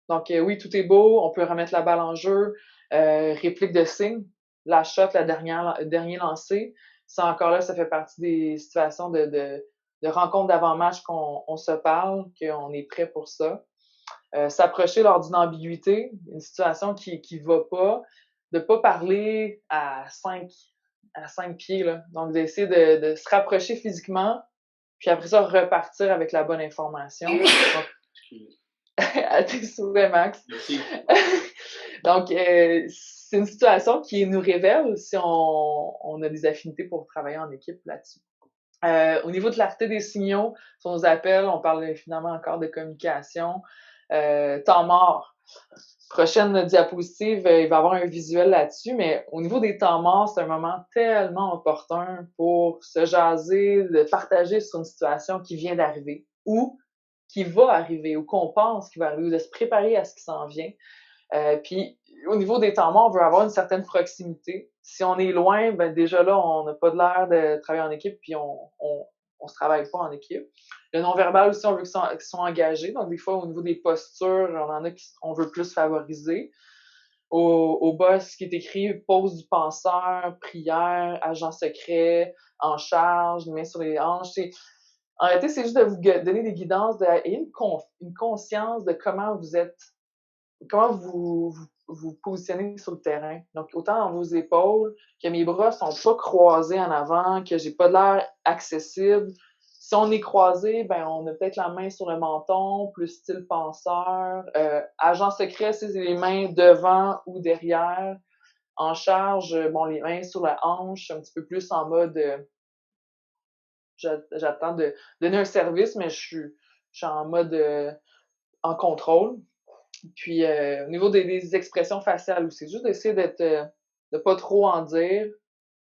Donc, oui, tout est beau, on peut remettre la balle en jeu, réplique de signe, la shot, dernier lancé. Ça, encore là, ça fait partie des situations de rencontres d'avant-match qu'on se parle, qu'on est prêt pour ça. S'approcher lors d'une ambiguïté, une situation qui va pas, de pas parler à 5 pieds, là. Donc, d'essayer de se rapprocher physiquement, puis après ça, repartir avec la bonne information. Donc, à tes souhaits, Max. Merci. Donc, c'est une situation qui nous révèle si on a des affinités pour travailler en équipe là-dessus. Au niveau de clarté des signaux, sur nos appels, on parle finalement encore de communication. Temps mort. Prochaine diapositive, il va y avoir un visuel là-dessus, mais au niveau des temps morts, c'est un moment tellement opportun pour se jaser, de partager sur une situation qui vient d'arriver ou qui va arriver ou qu'on pense qu'il va arriver ou de se préparer à ce qui s'en vient. Puis au niveau des temps morts, on veut avoir une certaine proximité. Si on est loin, ben déjà là, on n'a pas de l'air de travailler en équipe, puis on se travaille pas en équipe. Le non-verbal aussi, on veut qu'ils soient engagés. Donc, des fois, au niveau des postures, on en a qu'on veut plus favoriser. Au bas, ce qui est écrit, pause du penseur, prière, agent secret, en charge, main sur les hanches. En réalité, c'est juste de vous donner des guidances et une conscience de comment vous positionnez sur le terrain. Donc, autant dans vos épaules, que mes bras sont pas croisés en avant, que j'ai pas de l'air accessible. Si on est croisé, ben, on a peut-être la main sur le menton, plus style penseur. Agent secret, c'est les mains devant ou derrière. En charge, bon, les mains sur la hanche, un petit peu plus en mode, j'attends de donner un service, mais je suis en mode, en contrôle. Puis au niveau des expressions faciales aussi, juste d'essayer de pas trop en dire,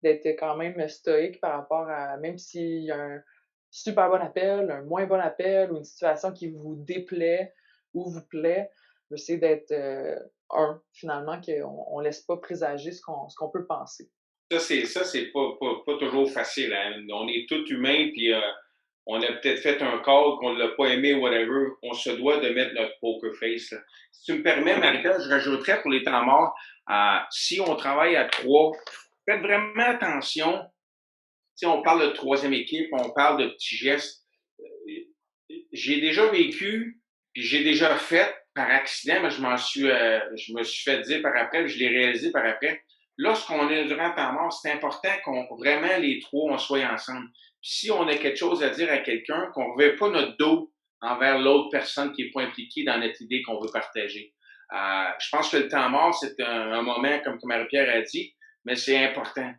d'être quand même stoïque par rapport à, même s'il y a un super bon appel, un moins bon appel ou une situation qui vous déplaît ou vous plaît, d'essayer d'être finalement, qu'on laisse pas présager ce qu'on peut penser. Ça, c'est pas toujours facile. Hein? On est tous humains, puis on a peut-être fait un call qu'on l'a pas aimé, whatever. On se doit de mettre notre poker face. Là. Si tu me permets, Marika, je rajouterais pour les temps morts, si on travaille à 3, faites vraiment attention. Si on parle de troisième équipe, on parle de petits gestes. J'ai déjà vécu, puis j'ai déjà fait par accident, mais je me suis fait dire par après, puis je l'ai réalisé par après. Lorsqu'on est durant le temps mort, c'est important qu'on vraiment les trois, on soit ensemble. Puis si on a quelque chose à dire à quelqu'un, qu'on ne revient pas notre dos envers l'autre personne qui n'est pas impliquée dans notre idée qu'on veut partager. Je pense que le temps mort, c'est un moment, comme Marie-Pierre a dit, mais c'est important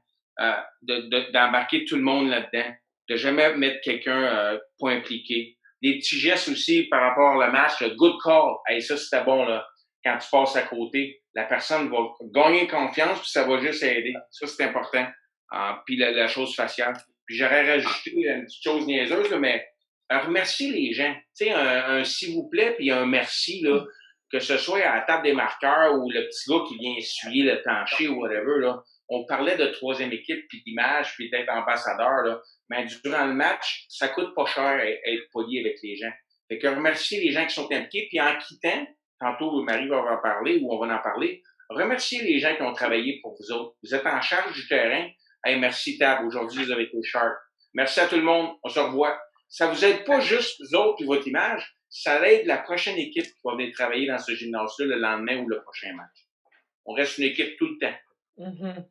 d'embarquer tout le monde là-dedans, de jamais mettre quelqu'un pas impliqué. Des petits gestes aussi par rapport au match, le good call, hey, ça c'était bon là. Quand tu passes à côté, la personne va gagner confiance, puis ça va juste aider. Ça, c'est important. Puis la chose faciale. Puis j'aurais rajouté une petite chose niaiseuse, là, mais remercier les gens. Tu sais, un s'il vous plaît, puis un merci, là, que ce soit à la table des marqueurs ou le petit gars qui vient essuyer le plancher ou whatever, là. On parlait de troisième équipe, puis d'image, puis d'être ambassadeur, là. Mais durant le match, ça coûte pas cher être poli avec les gens. Fait que remercier les gens qui sont impliqués, puis en quittant, tantôt Marie va en parler ou on va en parler, Remerciez les gens qui ont travaillé pour vous autres. Vous êtes en charge du terrain. Hey, merci Tab, aujourd'hui vous avez été sharp. Merci à tout le monde, on se revoit. Ça vous aide pas juste vous autres et votre image, ça aide la prochaine équipe qui va venir travailler dans ce gymnase-là le lendemain ou le prochain match. On reste une équipe tout le temps. Mhm.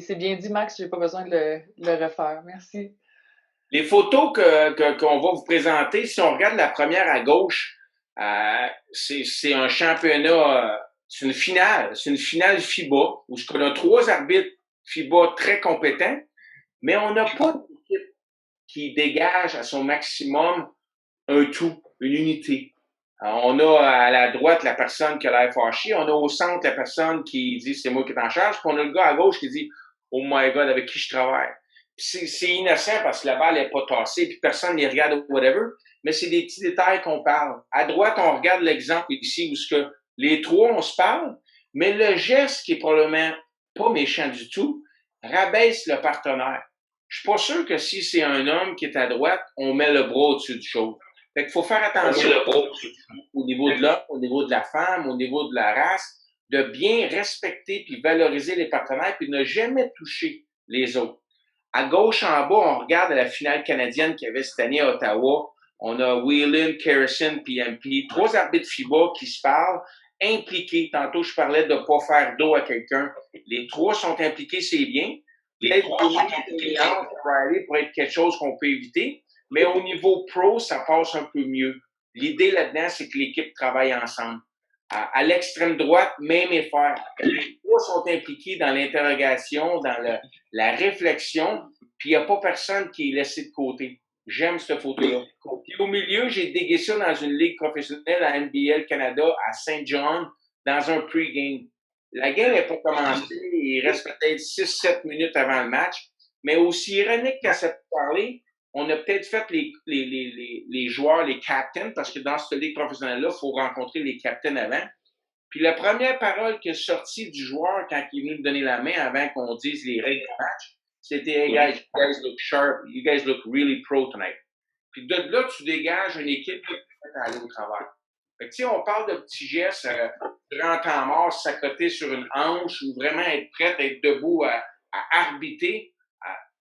C'est bien dit, Max, j'ai pas besoin de le refaire. Merci. Les photos qu'on va vous présenter, si on regarde la première à gauche, c'est un championnat, c'est une finale FIBA, où on a 3 arbitres FIBA très compétents, mais on n'a pas d'équipe qui dégage à son maximum un tout, une unité. Alors, on a à la droite la personne qui a l'air fâchée, on a au centre la personne qui dit c'est moi qui est en charge, puis on a le gars à gauche qui dit oh my God, avec qui je travaille. C'est innocent parce que la balle n'est pas tassée, puis personne ne les regarde ou whatever, mais c'est des petits détails qu'on parle. À droite, on regarde l'exemple ici où ce que les 3, on se parle, mais le geste qui est probablement pas méchant du tout, rabaisse le partenaire. Je suis pas sûr que si c'est un homme qui est à droite, on met le bras au-dessus du chose. Fait qu'il faut faire attention au niveau de l'homme, au niveau de la femme, au niveau de la race, de bien respecter puis valoriser les partenaires puis ne jamais toucher les autres. À gauche, en bas, on regarde la finale canadienne qu'il y avait cette année à Ottawa. On a Whelan, Kerrison puis MP. 3 arbitres FIBA qui se parlent, impliqués. Tantôt, je parlais de ne pas faire dos à quelqu'un. Les 3 sont impliqués, c'est bien. Peut-être pour être quelque chose qu'on peut éviter. Mais au niveau pro, ça passe un peu mieux. L'idée là-dedans, c'est que l'équipe travaille ensemble. À l'extrême droite, même effort. Les 3 sont impliqués dans l'interrogation, dans la réflexion, puis il n'y a pas personne qui est laissé de côté. J'aime cette photo-là. Puis au milieu, j'ai dégué ça dans une ligue professionnelle à NBL Canada, à Saint John, dans un pre-game. La game n'est pas commencée, il reste peut-être 6-7 minutes avant le match, mais aussi ironique qu'à cette parler, on a peut-être fait les joueurs, les captains, parce que dans cette ligue professionnelle-là, il faut rencontrer les captains avant. Puis la première parole qui est sortie du joueur quand il est venu nous donner la main avant qu'on dise les règles du match, c'était hey guys, you guys look sharp, you guys look really pro tonight. Puis de là, tu dégages une équipe qui est prête à aller au travail. Fait que, tu sais, on parle de petits gestes, durant le temps mort, s'accoter sur une hanche ou vraiment être prêt à être debout à arbitrer.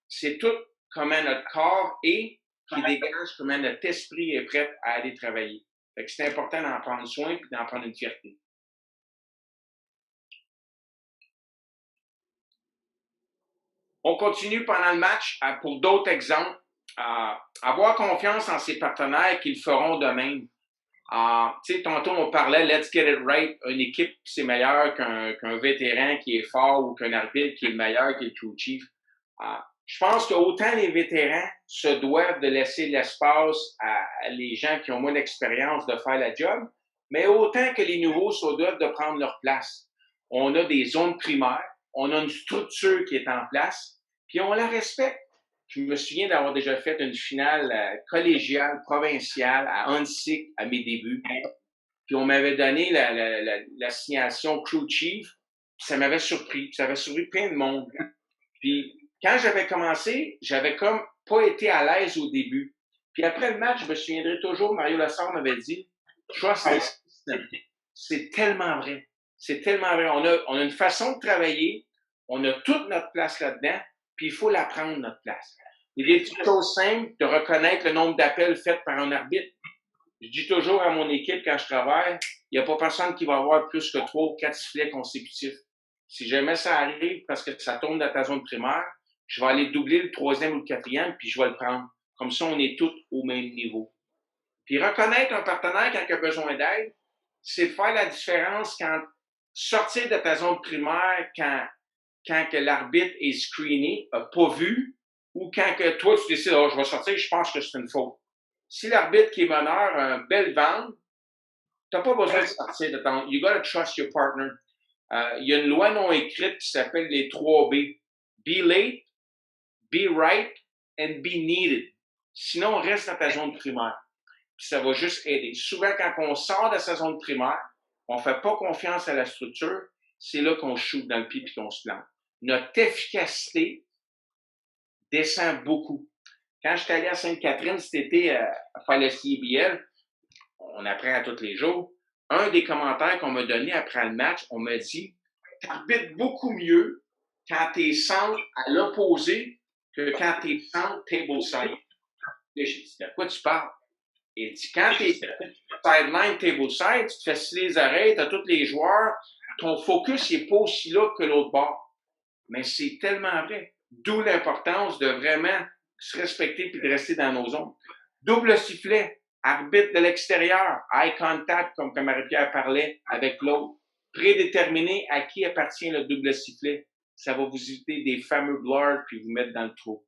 C'est tout comment notre corps est qui dégage comment notre esprit est prêt à aller travailler. Fait que c'est important d'en prendre soin et d'en prendre une fierté. On continue pendant le match pour d'autres exemples. Avoir confiance en ses partenaires qu'ils feront de même. Tu sais, tantôt on parlait let's get it right. Une équipe c'est meilleur qu'un vétéran qui est fort ou qu'un arbitre qui est meilleur que le crew chief. Je pense qu'autant les vétérans se doivent de laisser l'espace à les gens qui ont moins d'expérience de faire la job, mais autant que les nouveaux se doivent de prendre leur place. On a des zones primaires, on a une structure qui est en place, puis on la respecte. Je me souviens d'avoir déjà fait une finale collégiale, provinciale, à Huntsic, à mes débuts. Puis on m'avait donné l'assignation crew chief, puis ça m'avait surpris. Puis ça avait surpris plein de monde. Puis quand j'avais commencé, j'avais comme pas été à l'aise au début. Puis après le match, je me souviendrai toujours, Mario Lessard m'avait dit « Trust the system ». C'est tellement vrai. C'est tellement vrai. On a une façon de travailler, on a toute notre place là-dedans, puis il faut la prendre, notre place. Il y a des petites choses simples de reconnaître le nombre d'appels faits par un arbitre. Je dis toujours à mon équipe quand je travaille, il n'y a pas personne qui va avoir plus que 3 ou 4 sifflets consécutifs. Si jamais ça arrive parce que ça tombe dans ta zone primaire, je vais aller doubler le 3e ou le 4e, puis je vais le prendre. Comme ça, on est tous au même niveau. Puis reconnaître un partenaire quand il a besoin d'aide, c'est de faire la différence quand sortir de ta zone primaire quand que l'arbitre est screené, n'a pas vu, ou quand que toi, tu décides, oh, je vais sortir, je pense que c'est une faute. Si l'arbitre qui est meneur a un bel ventre, tu n'as pas besoin de sortir de ton... You gotta trust your partner. Il y a une loi non écrite qui s'appelle les 3 B. Be late, be right, and be needed. Sinon, on reste dans ta zone primaire. Puis ça va juste aider. Souvent, quand on sort de sa zone primaire, on ne fait pas confiance à la structure, c'est là qu'on shoot dans le pied et qu'on se plante. Notre efficacité descend beaucoup. Quand j'étais allé à Sainte-Catherine cet été à faire le CIBL, on apprend à tous les jours. un des commentaires qu'on m'a donné après le match, on m'a dit « T'arbitres beaucoup mieux quand t'es centre à l'opposé que quand t'es centre tableside. » J'ai dit « De quoi tu parles? » Il dit « Quand t'es sideline tableside, tu te fais scier les oreilles, t'as tous les joueurs, ton focus n'est pas aussi là que l'autre bord. » Mais c'est tellement vrai. D'où l'importance de vraiment se respecter et de rester dans nos zones. Double sifflet, arbitre de l'extérieur, eye contact, comme Marie-Pierre parlait, avec l'autre. Prédéterminer à qui appartient le double sifflet. Ça va vous éviter des fameux blurs puis vous mettre dans le trou.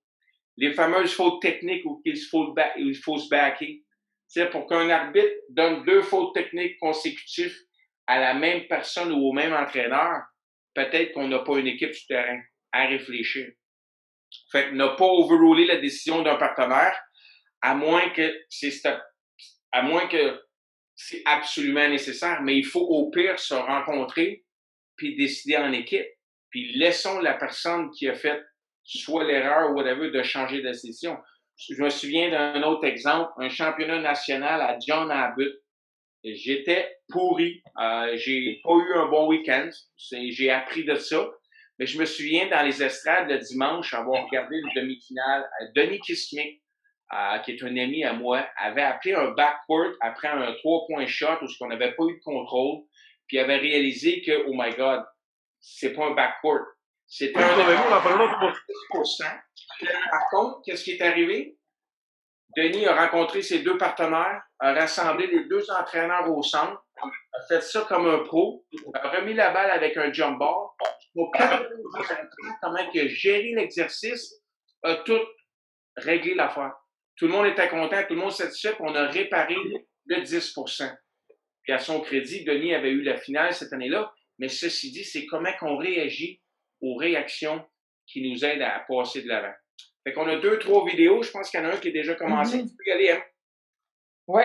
Les fameuses fautes techniques où il faut se backer. C'est pour qu'un arbitre donne 2 fautes techniques consécutives à la même personne ou au même entraîneur, peut-être qu'on n'a pas une équipe sur terrain. À réfléchir. Fait que ne pas overruler la décision d'un partenaire, à moins que c'est absolument nécessaire, mais il faut au pire se rencontrer puis décider en équipe. Puis laissons la personne qui a fait soit l'erreur ou whatever de changer de décision. Je me souviens d'un autre exemple, un championnat national à John Abbott. J'étais pourri. J'ai pas eu un bon week-end. J'ai appris de ça. Mais je me souviens dans les estrades le dimanche avoir regardé une demi-finale. Denis Kismic, qui est un ami à moi, avait appelé un backcourt après un 3-point shot où on n'avait pas eu de contrôle. Puis il avait réalisé que, oh my God, c'est pas un backcourt. C'était un 10%. Par contre, qu'est-ce qui est arrivé? Denis a rencontré ses 2 partenaires, a rassemblé les 2 entraîneurs au centre, a fait ça comme un pro, a remis la balle avec un jump ball. Pour comment il a géré l'exercice, a tout réglé l'affaire. Tout le monde était content, tout le monde satisfait, puis on a réparé le 10%. Puis à son crédit, Denis avait eu la finale cette année-là, mais ceci dit, c'est comment on réagit aux réactions qui nous aident à passer de l'avant. Fait qu'on a 2-3 vidéos. Je pense qu'il y en a un qui est déjà commencé. Tu peux y aller, hein? Oui,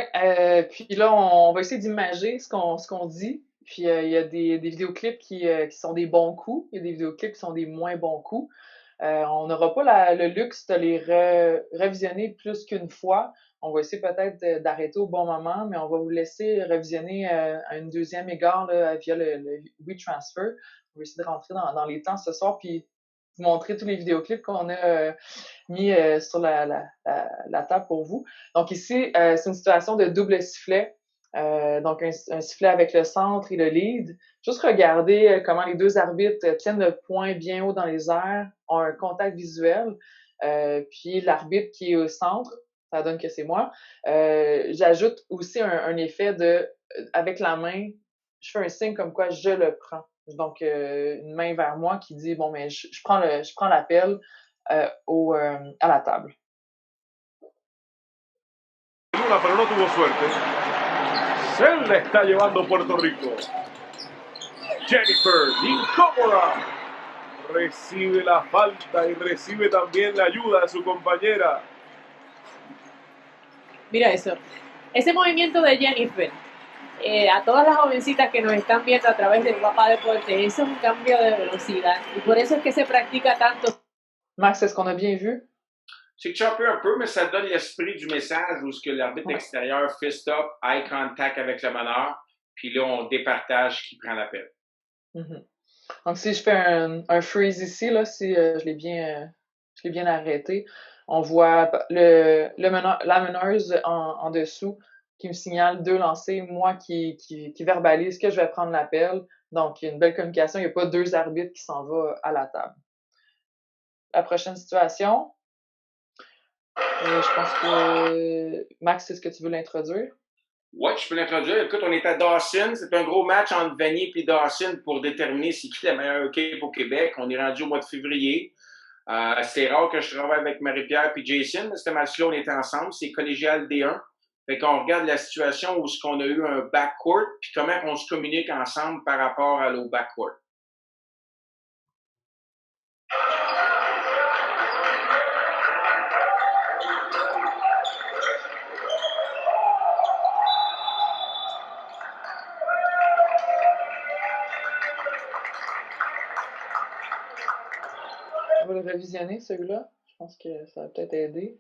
puis là, on va essayer d'imager ce qu'on dit. Puis il y a des vidéoclips qui sont des bons coups, il y a des vidéoclips qui sont des moins bons coups. On n'aura pas le luxe de les revisionner plus qu'une fois. On va essayer peut-être d'arrêter au bon moment, mais on va vous laisser revisionner à une deuxième égard là, via le WeTransfer. On va essayer de rentrer dans les temps ce soir, puis vous montrer tous les vidéoclips qu'on a mis sur la table pour vous. Donc ici, c'est une situation de double sifflet. Donc un sifflet avec le centre et le lead. Juste regarder comment les 2 arbitres tiennent le poing bien haut dans les airs, ont un contact visuel. Puis l'arbitre qui est au centre, ça donne que c'est moi. J'ajoute aussi un effet de, avec la main, je fais un signe comme quoi je le prends. Donc une main vers moi qui dit bon mais je prends l'appel à la table. Pero no tuvo suerte. Se la está llevando Puerto Rico. Jennifer, incómoda, recibe la falta y recibe también la ayuda de su compañera. Mira eso. Ese movimiento de Jennifer, a todas las jovencitas que nos están viendo a través del Papá Deporte, eso es un cambio de velocidad. Y por eso es que se practica tanto. Max, est-ce qu'on a bien vu? C'est choppé un peu, mais ça donne l'esprit du message où ce que l'arbitre extérieur fist up, eye contact avec le meneur, puis là, on départage qui prend l'appel. Donc, si je fais un freeze ici, là, si je l'ai bien arrêté, on voit la meneuse en dessous qui me signale 2 lancers, moi qui verbalise que je vais prendre l'appel. Donc, il y a une belle communication. Il n'y a pas 2 arbitres qui s'en vont à la table. La prochaine situation, je pense que Max, est-ce que tu veux l'introduire? Oui, je peux l'introduire. Écoute, on est à Dawson. C'est un gros match entre Vanier et Dawson pour déterminer c'est qui la meilleure équipe au Québec. On est rendu au mois de février. C'est rare que je travaille avec Marie-Pierre et Jason, mais ce match-là, on était ensemble. C'est collégial D1. Fait qu'on regarde la situation où ce qu'on a eu un backcourt, puis comment on se communique ensemble par rapport à l'au backcourt. On va le revisionner, celui-là. Je pense que ça va peut-être aider.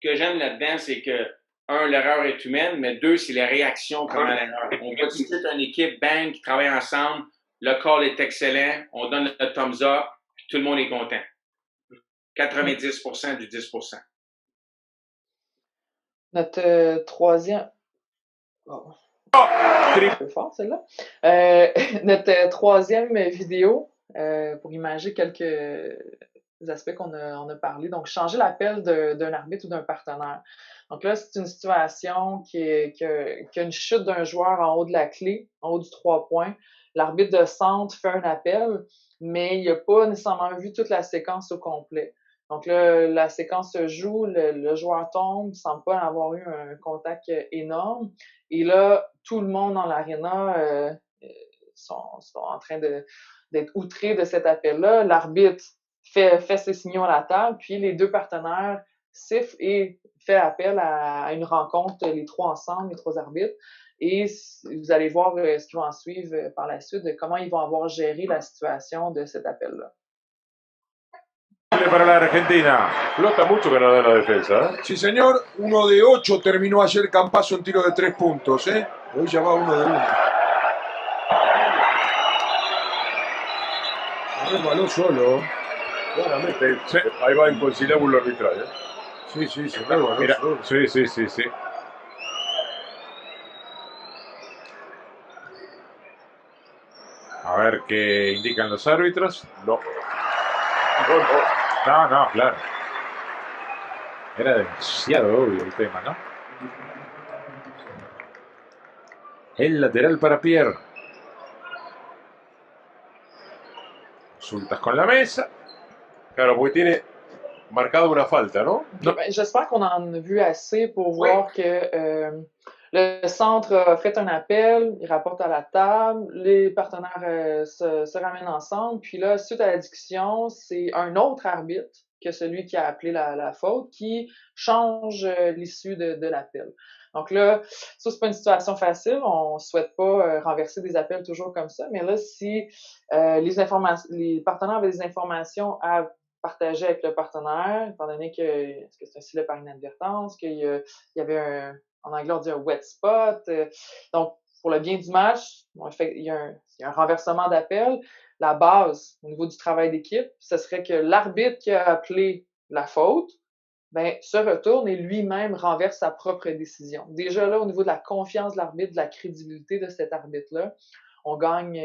que j'aime là-dedans, c'est que, un, l'erreur est humaine, mais deux, c'est les réactions comme à l'erreur. On voit tout de suite une équipe, bang, qui travaille ensemble, le call est excellent, on donne le thumbs up, puis tout le monde est content. 90% du 10%. Notre troisième. Oh. Un peu fort, celle-là. Notre troisième vidéo, pour imaginer quelques aspects qu'on a parlé. Donc, changer l'appel d'un arbitre ou d'un partenaire. Donc là, c'est une situation qui a une chute d'un joueur en haut de la clé, en haut du 3 points. L'arbitre de centre fait un appel, mais il n'a pas nécessairement vu toute la séquence au complet. Donc là, la séquence se joue, le joueur tombe, il ne semble pas avoir eu un contact énorme. Et là, tout le monde dans l'aréna sont en train d'être outrés de cet appel-là. L'arbitre fait ses signaux à la table, puis les deux partenaires sifflent et fait appel à une rencontre, les trois ensemble, les trois arbitres. Et vous allez voir ce qui va en suivre par la suite, de comment ils vont avoir géré la situation de cet appel-là. Para la Argentina. Flota mucho Canadá en la defensa, ¿eh? Sí, señor. 1 de 8 terminó ayer Campazzo en tiro de 3 puntos, ¿eh? Hoy ya va 1 de 1. Resbaló solo. Claramente. Sí. Ahí va inconciliable el arbitraje. ¿Eh? Sí, sí, se resbaló Mira, solo. sí. A ver qué indican los árbitros. No, claro. Era demasiado obvio el tema, ¿no? El lateral para Pierre. Consultas con la mesa. Claro, porque tiene marcado una falta, ¿no? Ben, j'espère qu'on en a vu assez pour voir que le centre a fait un appel, il rapporte à la table, les partenaires se ramènent ensemble, puis là, suite à la discussion, c'est un autre arbitre que celui qui a appelé la faute qui change l'issue de l'appel. Donc là, ça, c'est pas une situation facile. On souhaite pas renverser des appels toujours comme ça, mais là, si les partenaires avaient des informations à partager avec le partenaire, étant donné que c'est un silet par inadvertance, qu'il y avait en anglais, on dit un wet spot. Donc, pour le bien du match, il y a un renversement d'appel. La base, au niveau du travail d'équipe, ce serait que l'arbitre qui a appelé la faute, se retourne et lui-même renverse sa propre décision. Déjà là, au niveau de la confiance de l'arbitre, de la crédibilité de cet arbitre-là, on gagne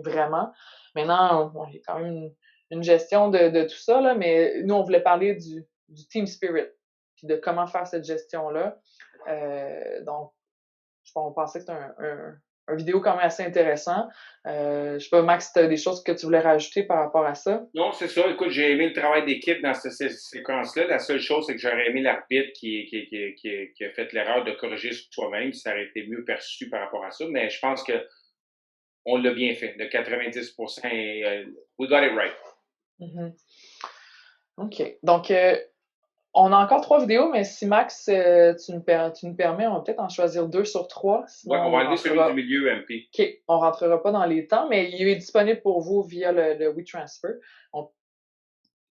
vraiment. Maintenant, il y a quand même une gestion de tout ça, là, mais nous, on voulait parler du team spirit, puis de comment faire cette gestion-là. Donc, on pensait que c'était un vidéo quand même assez intéressant. Je sais pas, Max, si tu as des choses que tu voulais rajouter par rapport à ça? Non, c'est ça. Écoute, j'ai aimé le travail d'équipe dans cette séquence-là. La seule chose, c'est que j'aurais aimé l'arbitre qui a fait l'erreur de corriger soi-même. Ça aurait été mieux perçu par rapport à ça. Mais je pense que on l'a bien fait. De 90%, we got it right. Mm-hmm. OK. Donc, on a encore 3 vidéos, mais si Max, tu nous permets, on va peut-être en choisir 2 sur 3. Oui, on va enlever celui du milieu, MP. OK. On ne rentrera pas dans les temps, mais il est disponible pour vous via le WeTransfer.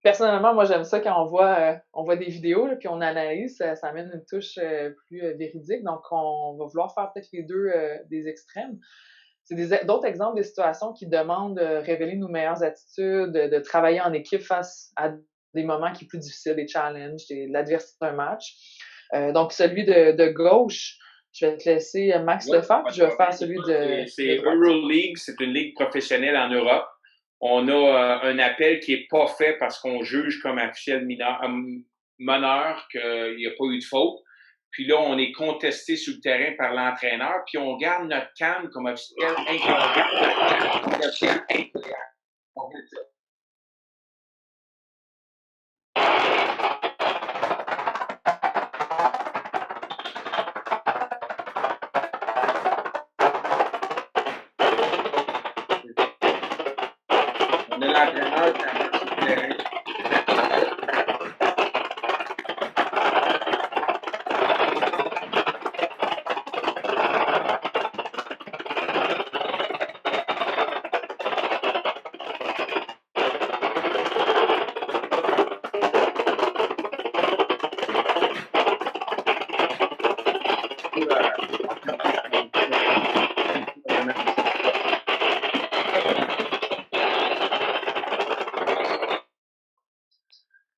Personnellement, moi, j'aime ça quand on voit des vidéos, là, puis on analyse, ça amène une touche plus véridique. Donc, on va vouloir faire peut-être les deux des extrêmes. C'est d'autres exemples de situations qui demandent de révéler nos meilleures attitudes, de travailler en équipe face à des moments qui sont plus difficiles, des challenges, l'adversité d'un match. Donc, celui de gauche, je vais te laisser Max le faire, puis je vais faire celui de... C'est Euroleague, c'est une ligue professionnelle en Europe. On a un appel qui n'est pas fait parce qu'on juge comme officiel meneur qu'il n'y a pas eu de faute. Puis là, on est contesté sur le terrain par l'entraîneur, puis on garde notre calme comme officiel incroyable. On fait ça. On a l'entraîneur qui est sur le terrain.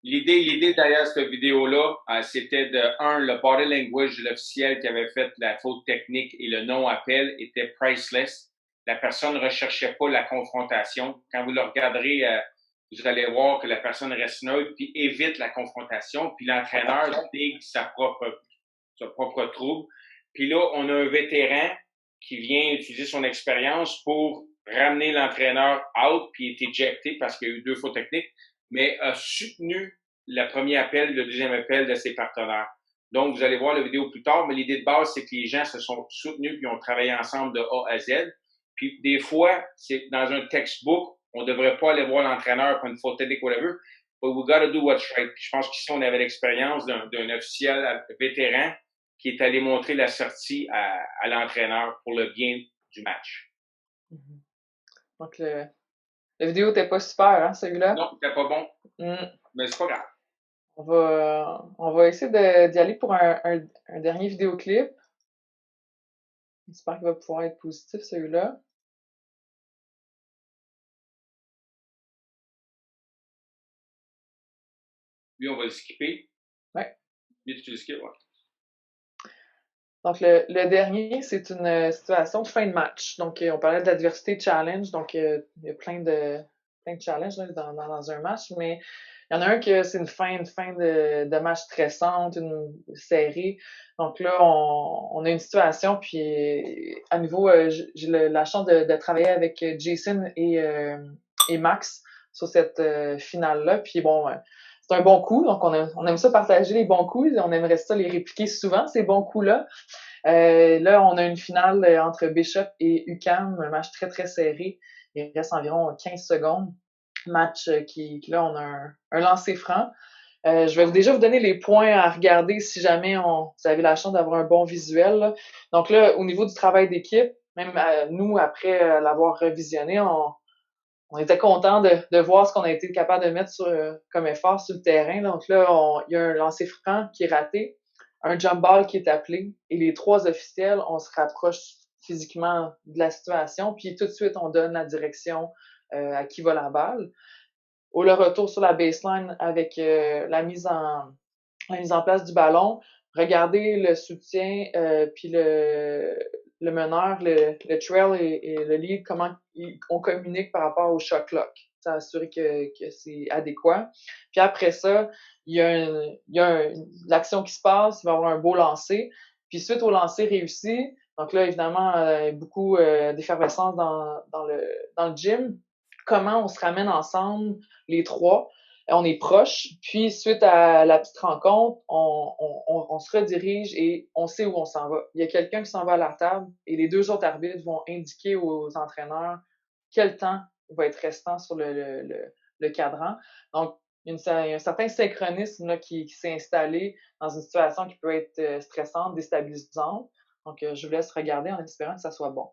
L'idée derrière cette vidéo-là, c'était le body language de l'officiel qui avait fait la faute technique et le non-appel était priceless. La personne ne recherchait pas la confrontation. Quand vous le regarderez, vous allez voir que la personne reste neutre puis évite la confrontation. Puis l'entraîneur digue sa propre trouble. Puis là, on a un vétéran qui vient utiliser son expérience pour ramener l'entraîneur out puis est éjecté parce qu'il y a eu 2 fautes techniques, mais a soutenu le premier appel, le deuxième appel de ses partenaires. Donc, vous allez voir la vidéo plus tard, mais l'idée de base, c'est que les gens se sont soutenus puis ont travaillé ensemble de A à Z. Puis des fois, c'est dans un textbook, on ne devrait pas aller voir l'entraîneur pour une faute technique, whatever, but we gotta do what's right. Puis je pense qu'ici, on avait l'expérience d'un officiel vétéran qui est allé montrer la sortie à l'entraîneur pour le bien du match. Mhm. Donc, la vidéo n'était pas super, hein, celui-là? Non, c'était pas bon, mais c'est pas grave. On va essayer d'y aller pour un dernier vidéoclip. J'espère qu'il va pouvoir être positif, celui-là. Lui, on va le skipper. Ouais. Lui, tu le skippes, ouais. Donc, le dernier, c'est une situation de fin de match. Donc, on parlait de l'adversité challenge. Donc, il y a plein de challenges là, dans un match, mais il y en a un que c'est une fin de match stressante, une série. Donc là, on a une situation, puis à nouveau, j'ai la chance de travailler avec Jason et Max sur cette finale-là. Puis bon, c'est un bon coup, donc on aime ça partager les bons coups, on aimerait ça les répliquer souvent, ces bons coups-là. Là, on a une finale entre Bishop et UQAM, un match très, très serré. Il reste environ 15 secondes. Match qui là, on a un lancer franc. Je vais déjà vous donner les points à regarder si jamais vous avez la chance d'avoir un bon visuel. Là. Donc là, au niveau du travail d'équipe, même nous, après l'avoir revisionné, on était content de voir ce qu'on a été capable de mettre comme effort sur le terrain. Donc là, il y a un lancer franc qui est raté, un jump ball qui est appelé, et les 3 officiels, on se rapproche physiquement de la situation, puis tout de suite, on donne la direction à qui va la balle. Le retour sur la baseline avec la mise en place du ballon, regardez le soutien, puis le meneur, le trail et le lead, comment on communique par rapport au shot clock. S'assurer que c'est adéquat. Puis après ça, il y a l'action qui se passe, il va y avoir un beau lancer. Puis suite au lancer réussi, donc là, évidemment, beaucoup d'effervescence dans le gym. Comment on se ramène ensemble, les 3, on est proches, puis suite à la petite rencontre, on se redirige et on sait où on s'en va. Il y a quelqu'un qui s'en va à la table et les 2 autres arbitres vont indiquer aux entraîneurs quel temps va être restant sur le cadran. Donc, il y a un certain synchronisme là, qui s'est installé dans une situation qui peut être stressante, déstabilisante. Donc, je vous laisse regarder en espérant que ça soit bon.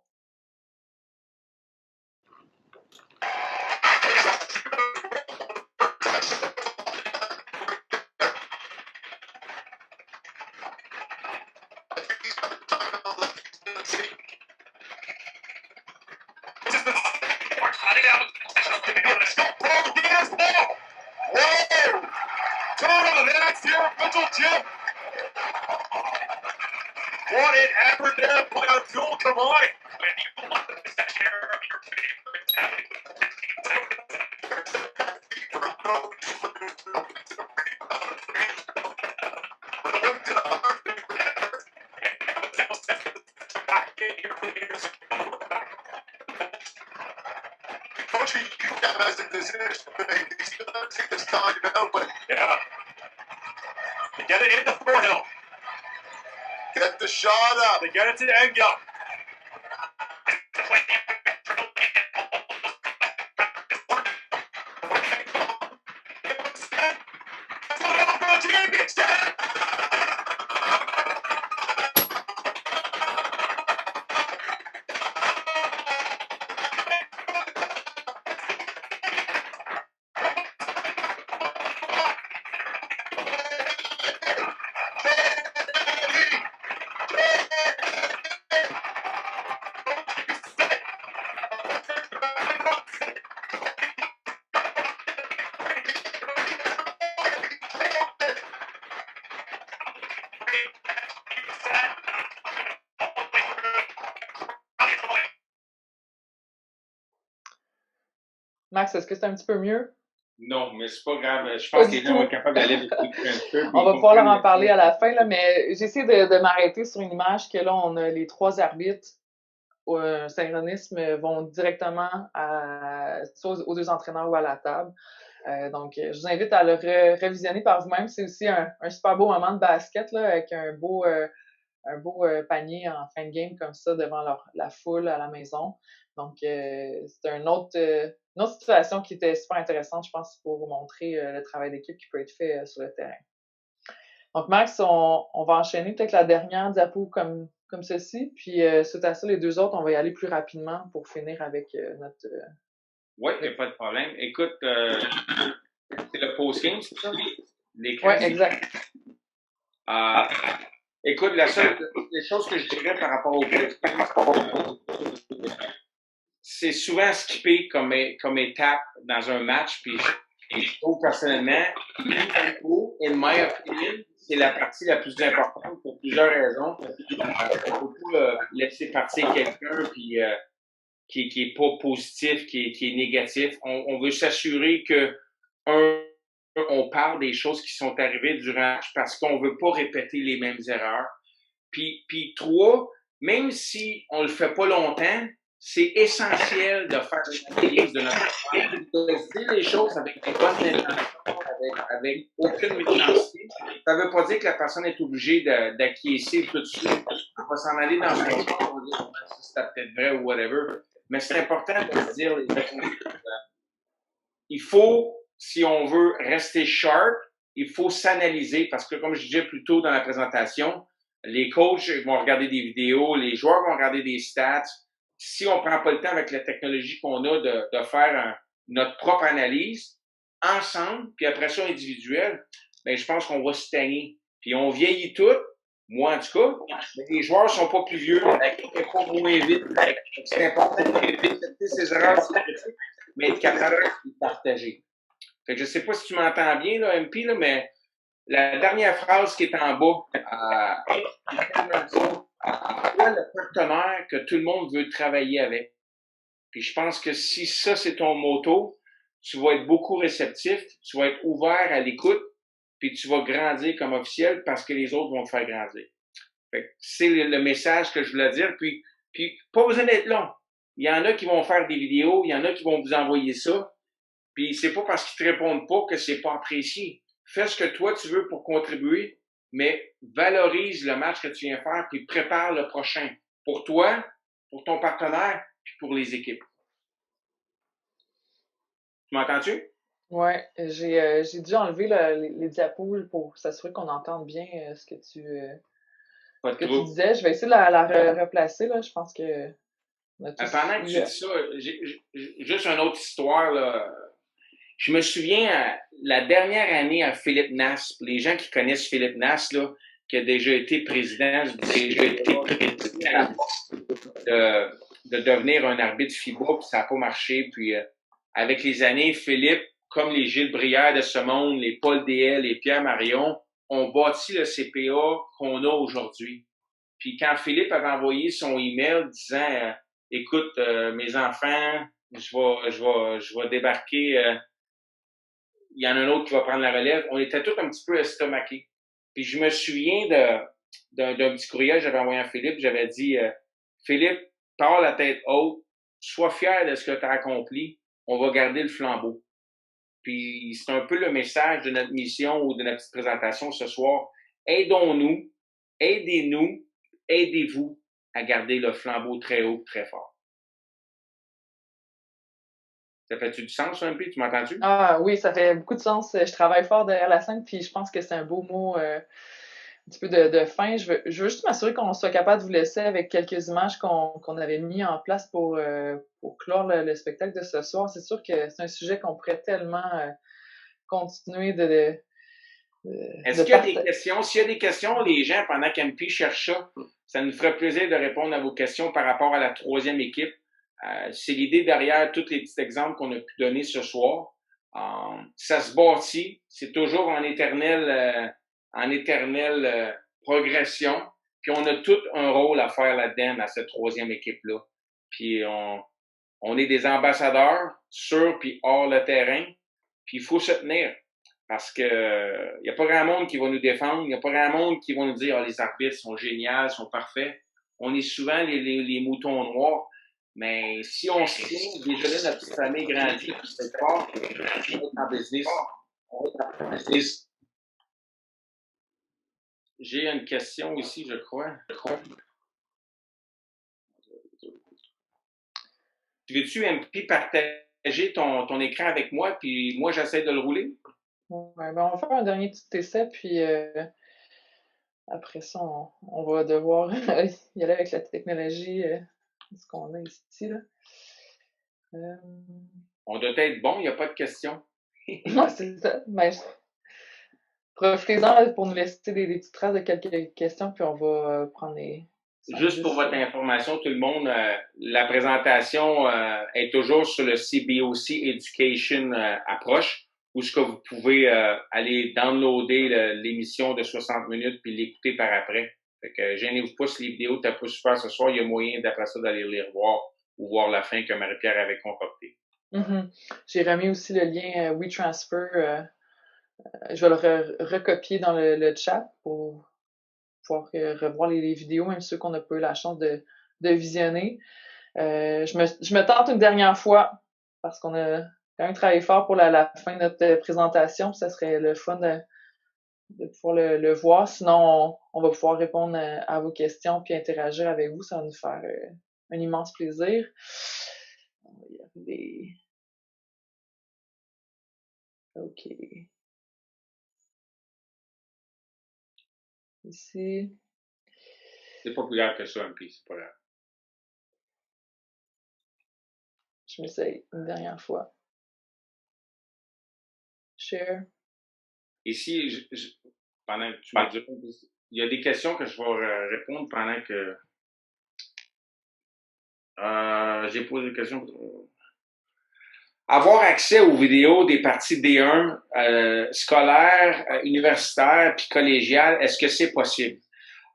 What an effort there by Abdul Kamani. Coach, you have a decision to make. He's going to take this time, but yeah. Get it in the forehill. Get the shot up. They get it to the end goal. Max, est-ce que c'est un petit peu mieux? Non, mais c'est pas grave. Je Pas pense que du les gens vont tout. être capables d'aller avec le transfer. On va pouvoir leur en parler à la fin, là, mais j'essaie de m'arrêter sur une image que là, on a les 3 arbitres au synchronisme vont directement soit aux 2 entraîneurs ou à la table. Donc, je vous invite à le révisionner par vous-même. C'est aussi un super beau moment de basket là, avec un beau panier en fin de game comme ça devant la foule à la maison. Donc, c'est une autre situation qui était super intéressante, je pense, pour vous montrer le travail d'équipe qui peut être fait sur le terrain. Donc, Max, on va enchaîner peut-être la dernière diapo comme ceci, puis suite à ça, les 2 autres, on va y aller plus rapidement pour finir avec notre... Oui, il n'y a pas de problème. Écoute, c'est le post-game, c'est ça? Oui, exact. Écoute, les choses que je dirais par rapport au post-game, c'est souvent skippé comme étape dans un match, puis je trouve personnellement, in my opinion, c'est la partie la plus importante pour plusieurs raisons. On ne peut pas laisser partir quelqu'un puis qui est pas positif, qui est négatif. On veut s'assurer que on parle des choses qui sont arrivées durant le match parce qu'on veut pas répéter les mêmes erreurs. Puis 3, même si on le fait pas longtemps, c'est essentiel de faire une analyse de notre affaire, de dire les choses avec des bonnes intentions, avec aucune méchanceté. Ça veut pas dire que la personne est obligée d'acquiescer tout de suite. On va s'en aller dans son corps, on va dire si c'est peut-être vrai ou whatever. Mais c'est important de se dire les choses. Il faut, si on veut rester sharp, il faut s'analyser parce que, comme je disais plus tôt dans la présentation, les coachs vont regarder des vidéos, les joueurs vont regarder des stats. Si on prend pas le temps avec la technologie qu'on a de faire notre propre analyse ensemble, puis après ça individuel, ben je pense qu'on va se stagner. Puis on vieillit tout, moi en tout cas, mais les joueurs sont pas plus vieux, et pas moins vite. C'est important de répéter ces erreurs, mais être capable de partager. Fait que je sais pas si tu m'entends bien, là, MP, là, mais la dernière phrase qui est en bas, le partenaire que tout le monde veut travailler avec. Puis je pense que si ça, c'est ton motto, tu vas être beaucoup réceptif, tu vas être ouvert à l'écoute, puis tu vas grandir comme officiel parce que les autres vont te faire grandir. Fait que c'est le message que je voulais dire. Puis pas besoin d'être long. Il y en a qui vont faire des vidéos, il y en a qui vont vous envoyer ça. Puis c'est pas parce qu'ils te répondent pas que c'est pas apprécié. Fais ce que toi tu veux pour contribuer, mais valorise le match que tu viens faire, puis prépare le prochain. Pour toi, pour ton partenaire, puis pour les équipes. Tu m'entends-tu? Oui, j'ai dû enlever les diapos pour s'assurer qu'on entende bien ce que tu disais. Je vais essayer de la replacer, là. Je pense que on a tous Pendant que tu dis ça, j'ai juste une autre histoire, là. Je me souviens, la dernière année à Philippe Nass, les gens qui connaissent Philippe Nass, là, qui a déjà été président, de devenir un arbitre FIBA, puis ça n'a pas marché. Puis avec les années, Philippe, comme les Gilles Brière de ce monde, les Paul DL, les Pierre Marion, ont bâti le CPA qu'on a aujourd'hui. Puis quand Philippe avait envoyé son email disant écoute, mes enfants, je vais débarquer. Il y en a un autre qui va prendre la relève. On était tous un petit peu estomaqués. Puis je me souviens d'un petit courriel que j'avais envoyé à Philippe. J'avais dit, Philippe, pars la tête haute, sois fier de ce que tu as accompli. On va garder le flambeau. Puis c'est un peu le message de notre mission ou de notre petite présentation ce soir. Aidons-nous, aidez-nous, aidez-vous à garder le flambeau très haut, très fort. Ça fait-tu du sens, un peu? Tu m'entends-tu? Ah oui, ça fait beaucoup de sens. Je travaille fort derrière la scène, puis je pense que c'est un beau mot, un petit peu de fin. Je veux juste m'assurer qu'on soit capable de vous laisser avec quelques images qu'on avait mis en place pour clore le spectacle de ce soir. C'est sûr que c'est un sujet qu'on pourrait tellement continuer Est-ce qu'il y a des questions? S'il y a des questions, les gens, pendant qu'MP cherche ça nous ferait plaisir de répondre à vos questions par rapport à la troisième équipe. C'est l'idée derrière tous les petits exemples qu'on a pu donner ce soir. Ça se bâtit, c'est toujours en éternelle progression. Puis on a tout un rôle à faire là-dedans, à cette troisième équipe-là. Puis On est des ambassadeurs sur puis hors le terrain, puis il faut se tenir. Parce que il n'y a pas grand monde qui va nous défendre, il n'y a pas grand monde qui va nous dire les arbitres sont géniaux, sont parfaits. On est souvent les moutons noirs. Mais si on se tient, déjà là, notre petite famille grandit, puis c'est fort, on est en business. On est en business. J'ai une question ici, je crois. Veux-tu, MP, partager ton écran avec moi, puis moi, j'essaie de le rouler? Ouais, ben on va faire un dernier petit essai, puis après ça, on va devoir y aller avec la technologie, ce qu'on a ici, là. On doit être bon, il n'y a pas de questions. Non, c'est ça. Ben, profitez-en là, pour nous laisser des petites traces de quelques questions, puis on va prendre les... Juste pour votre information, tout le monde, la présentation est toujours sur le CBOC Education approche, où ce que vous pouvez aller downloader l'émission de 60 minutes puis l'écouter par après. Fait que gênez-vous pas si les vidéos t'as pas super ce soir, il y a moyen d'après ça d'aller les revoir ou voir la fin que Marie-Pierre avait concoctée. J'ai remis aussi le lien WeTransfer. Je vais le recopier dans le chat pour pouvoir revoir les vidéos, même ceux qu'on n'a pas eu la chance de visionner. Je me tente une dernière fois, parce qu'on a quand même travaillé fort pour la fin de notre présentation, puis ça serait le fun de pouvoir le voir. Sinon, on va pouvoir répondre à vos questions puis interagir avec vous. Ça va nous faire un immense plaisir. On va y arriver. OK. Ici. C'est pas plus grave que ça, MP, c'est pas grave. Je m'essaye une dernière fois. Share. Ici, pendant que tu me dis, il y a des questions que je vais répondre pendant que j'ai posé des questions. Avoir accès aux vidéos des parties D1 scolaires, universitaires puis collégiales, est-ce que c'est possible?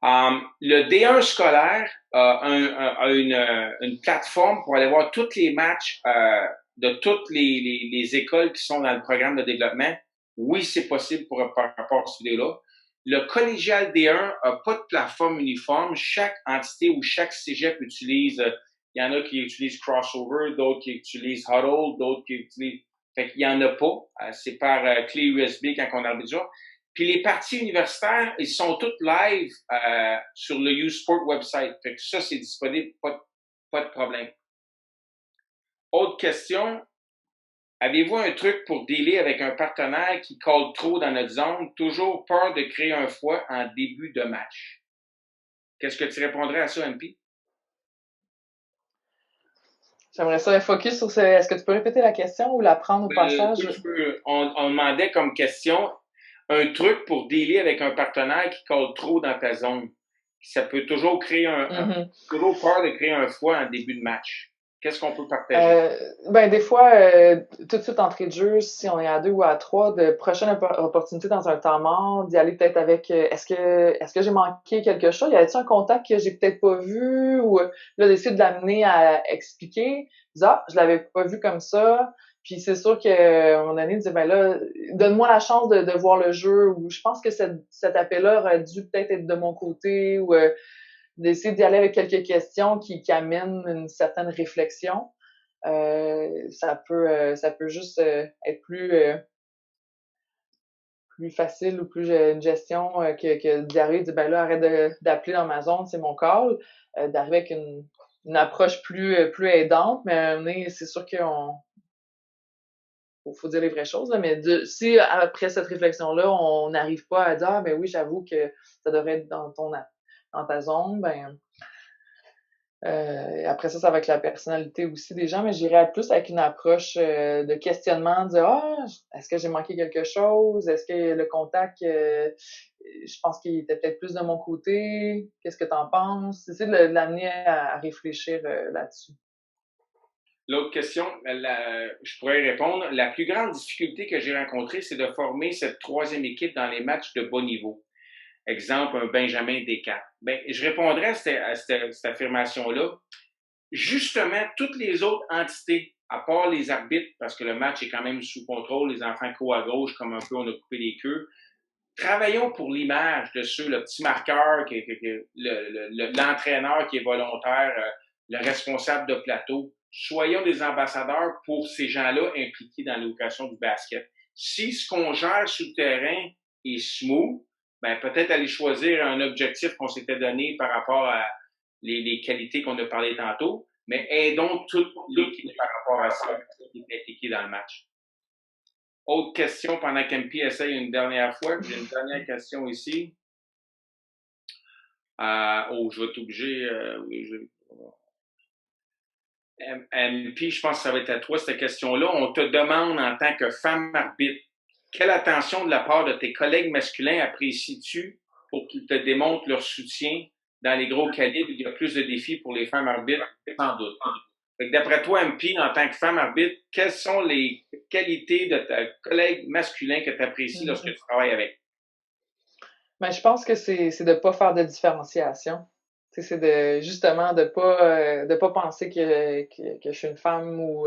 Le D1 scolaire a une plateforme pour aller voir tous les matchs de toutes les écoles qui sont dans le programme de développement. Oui, c'est possible par rapport à cette vidéo-là. Le collégial D1 n'a pas de plateforme uniforme. Chaque entité ou chaque cégep utilise, il y en a qui utilisent Crossover, d'autres qui utilisent Huddle, d'autres qui utilisent... Fait qu'il n'y en a pas. C'est par clé USB quand on arbitre ça. Puis les parties universitaires, ils sont toutes live sur le U-Sport website. Fait que ça, c'est disponible, pas de problème. Autre question. Avez-vous un truc pour dealer avec un partenaire qui colle trop dans notre zone, toujours peur de créer un froid en début de match? Qu'est-ce que tu répondrais à ça, MP? J'aimerais ça focus sur ce... Est-ce que tu peux répéter la question ou la prendre au passage? On demandait comme question un truc pour dealer avec un partenaire qui colle trop dans ta zone. Ça peut toujours créer toujours peur de créer un froid en début de match. Qu'est-ce qu'on peut partager? Des fois, tout de suite entrée de jeu, si on est à 2 ou à 3, de prochaines opportunités dans un temps mort, d'y aller peut-être avec est-ce que j'ai manqué quelque chose? Y a-t-il un contact que j'ai peut-être pas vu? Ou là, d'essayer de l'amener à expliquer. Je l'avais pas vu comme ça. Puis c'est sûr qu'à un moment donné, dire là, donne-moi la chance de voir le jeu, ou je pense que cet appel-là aurait dû peut-être être de mon côté, ou d'essayer d'y aller avec quelques questions qui amènent une certaine réflexion. Ça peut juste être plus facile ou plus une gestion que d'y arriver, de dire là, arrête d'appeler dans ma zone, c'est mon call. D'arriver avec une approche plus aidante, mais c'est sûr qu'on faut dire les vraies choses, là, mais si après cette réflexion-là, on n'arrive pas à dire oui, j'avoue que ça devrait être dans ta zone, après ça va avec la personnalité aussi des gens, mais j'irais plus avec une approche de questionnement, de dire est-ce que j'ai manqué quelque chose? Est-ce que le contact, je pense qu'il était peut-être plus de mon côté? Qu'est-ce que tu en penses? Essayer de l'amener à réfléchir là-dessus. L'autre question, je pourrais répondre. La plus grande difficulté que j'ai rencontrée, c'est de former cette troisième équipe dans les matchs de bas niveau. Exemple, un Benjamin D4. Je répondrais à cette affirmation-là. justement, toutes les autres entités, à part les arbitres, parce que le match est quand même sous contrôle, les enfants courent à gauche comme un peu on a coupé les queues, travaillons pour l'image de ceux, le petit marqueur, l'entraîneur qui est volontaire, le responsable de plateau. Soyons des ambassadeurs pour ces gens-là impliqués dans l'éducation du basket. Si ce qu'on gère sur le terrain est smooth, ben peut-être aller choisir un objectif qu'on s'était donné par rapport à les qualités qu'on a parlé tantôt, mais aidons toute l'équipe par rapport à ça qui est impliquée dans le match. Autre question pendant qu'MP essaye une dernière fois. J'ai une dernière question ici. Je vais être obligé. MP, je pense que ça va être à toi cette question-là. On te demande en tant que femme arbitre, quelle attention de la part de tes collègues masculins apprécies-tu pour qu'ils te démontrent leur soutien dans les gros calibres? Il y a plus de défis pour les femmes arbitres, sans doute. D'après toi, MP, en tant que femme arbitre, quelles sont les qualités de ta collègue masculin que tu apprécies lorsque tu travailles avec? Ben, je pense que c'est de pas faire de différenciation. C'est justement de pas penser que je suis une femme ou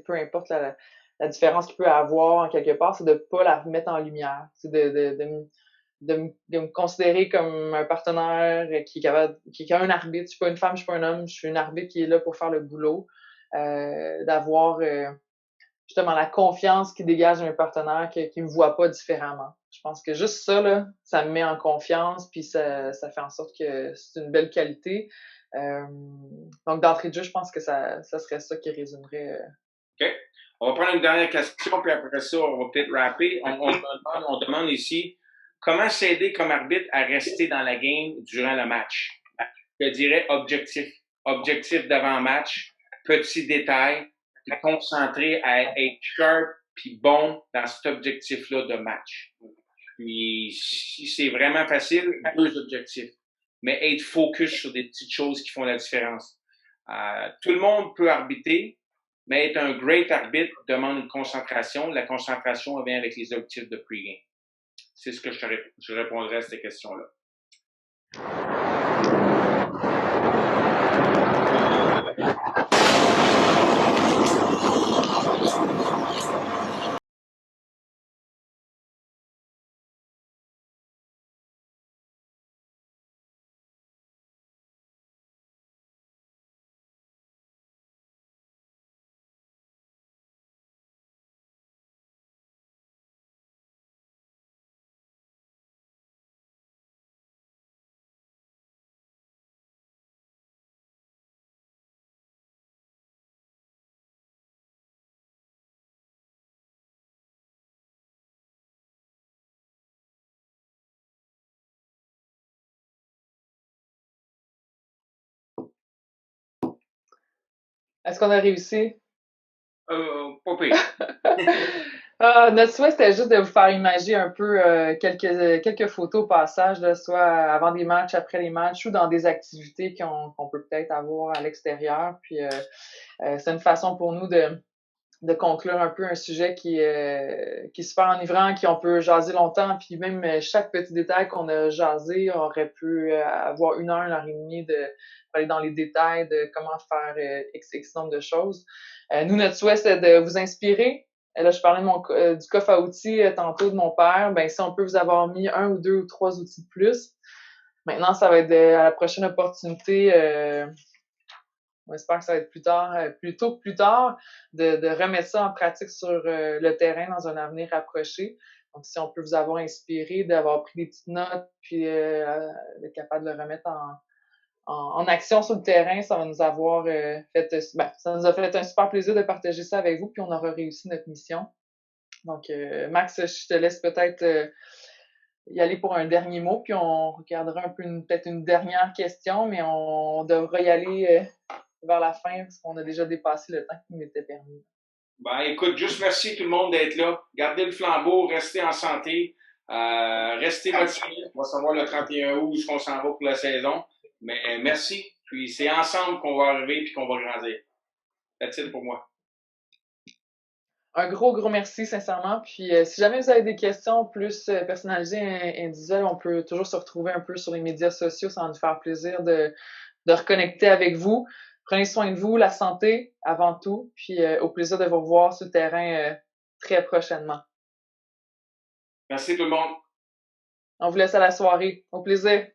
peu importe la différence qu'il peut avoir en quelque part, c'est de pas la mettre en lumière. C'est de me considérer comme un partenaire qui est un arbitre. Je suis pas une femme, je suis pas un homme, je suis une arbitre qui est là pour faire le boulot. D'avoir justement la confiance qui dégage d'un partenaire qui me voit pas différemment. Je pense que juste ça, là, ça me met en confiance, puis ça fait en sorte que c'est une belle qualité. Donc, d'entrée de jeu, je pense que ça serait ça qui résumerait. OK. On va prendre une dernière question, puis après ça, on va peut-être rapper. On demande ici, comment s'aider comme arbitre à rester dans la game durant le match? Je dirais objectif. Objectif d'avant-match, petits détails, puis concentré à être sharp puis bon dans cet objectif-là de match. Puis, si c'est vraiment facile, 2 objectifs. Mais être focus sur des petites choses qui font la différence. Tout le monde peut arbitrer, mais être un great arbitre demande une concentration. La concentration vient avec les objectifs de pre-game. C'est ce que je répondrai à cette question-là. Est-ce qu'on a réussi? Pas pire. Notre souhait, c'était juste de vous faire imaginer un peu quelques photos au passage, là, soit avant des matchs, après les matchs, ou dans des activités qu'on peut peut-être avoir à l'extérieur. Puis c'est une façon pour nous de conclure un peu un sujet qui est super enivrant, qui on peut jaser longtemps, puis même chaque petit détail qu'on a jasé aurait pu avoir 1 heure, 1 heure et demie de aller dans les détails de comment faire x nombre de choses. Nous, notre souhait, c'est de vous inspirer. Là, je parlais du coffre à outils tantôt de mon père. Ben, si on peut vous avoir mis 1 ou 2 ou 3 outils de plus. Maintenant, ça va être à la prochaine opportunité. On espère que ça va être plus tard, de remettre ça en pratique sur le terrain dans un avenir rapproché. Donc, si on peut vous avoir inspiré, d'avoir pris des petites notes, puis d'être capable de le remettre en action sur le terrain, ça va nous avoir ça nous a fait un super plaisir de partager ça avec vous, puis on aura réussi notre mission. Donc, Max, je te laisse peut-être y aller pour un dernier mot, puis on regardera un peu peut-être une dernière question, mais on devra y aller vers la fin, parce qu'on a déjà dépassé le temps qui nous était permis. Ben, écoute, juste merci tout le monde d'être là. Gardez le flambeau, restez en santé, restez motivés. On va savoir le 31 août où on s'en va pour la saison. Mais merci. Puis c'est ensemble qu'on va arriver et qu'on va grandir. That's it pour moi. Un gros merci, sincèrement. Puis si jamais vous avez des questions plus personnalisées, individuelles, on peut toujours se retrouver un peu sur les médias sociaux. Ça va nous faire plaisir de de reconnecter avec vous. Prenez soin de vous, la santé avant tout, puis au plaisir de vous revoir sur le terrain très prochainement. Merci tout le monde. On vous laisse à la soirée. Au plaisir.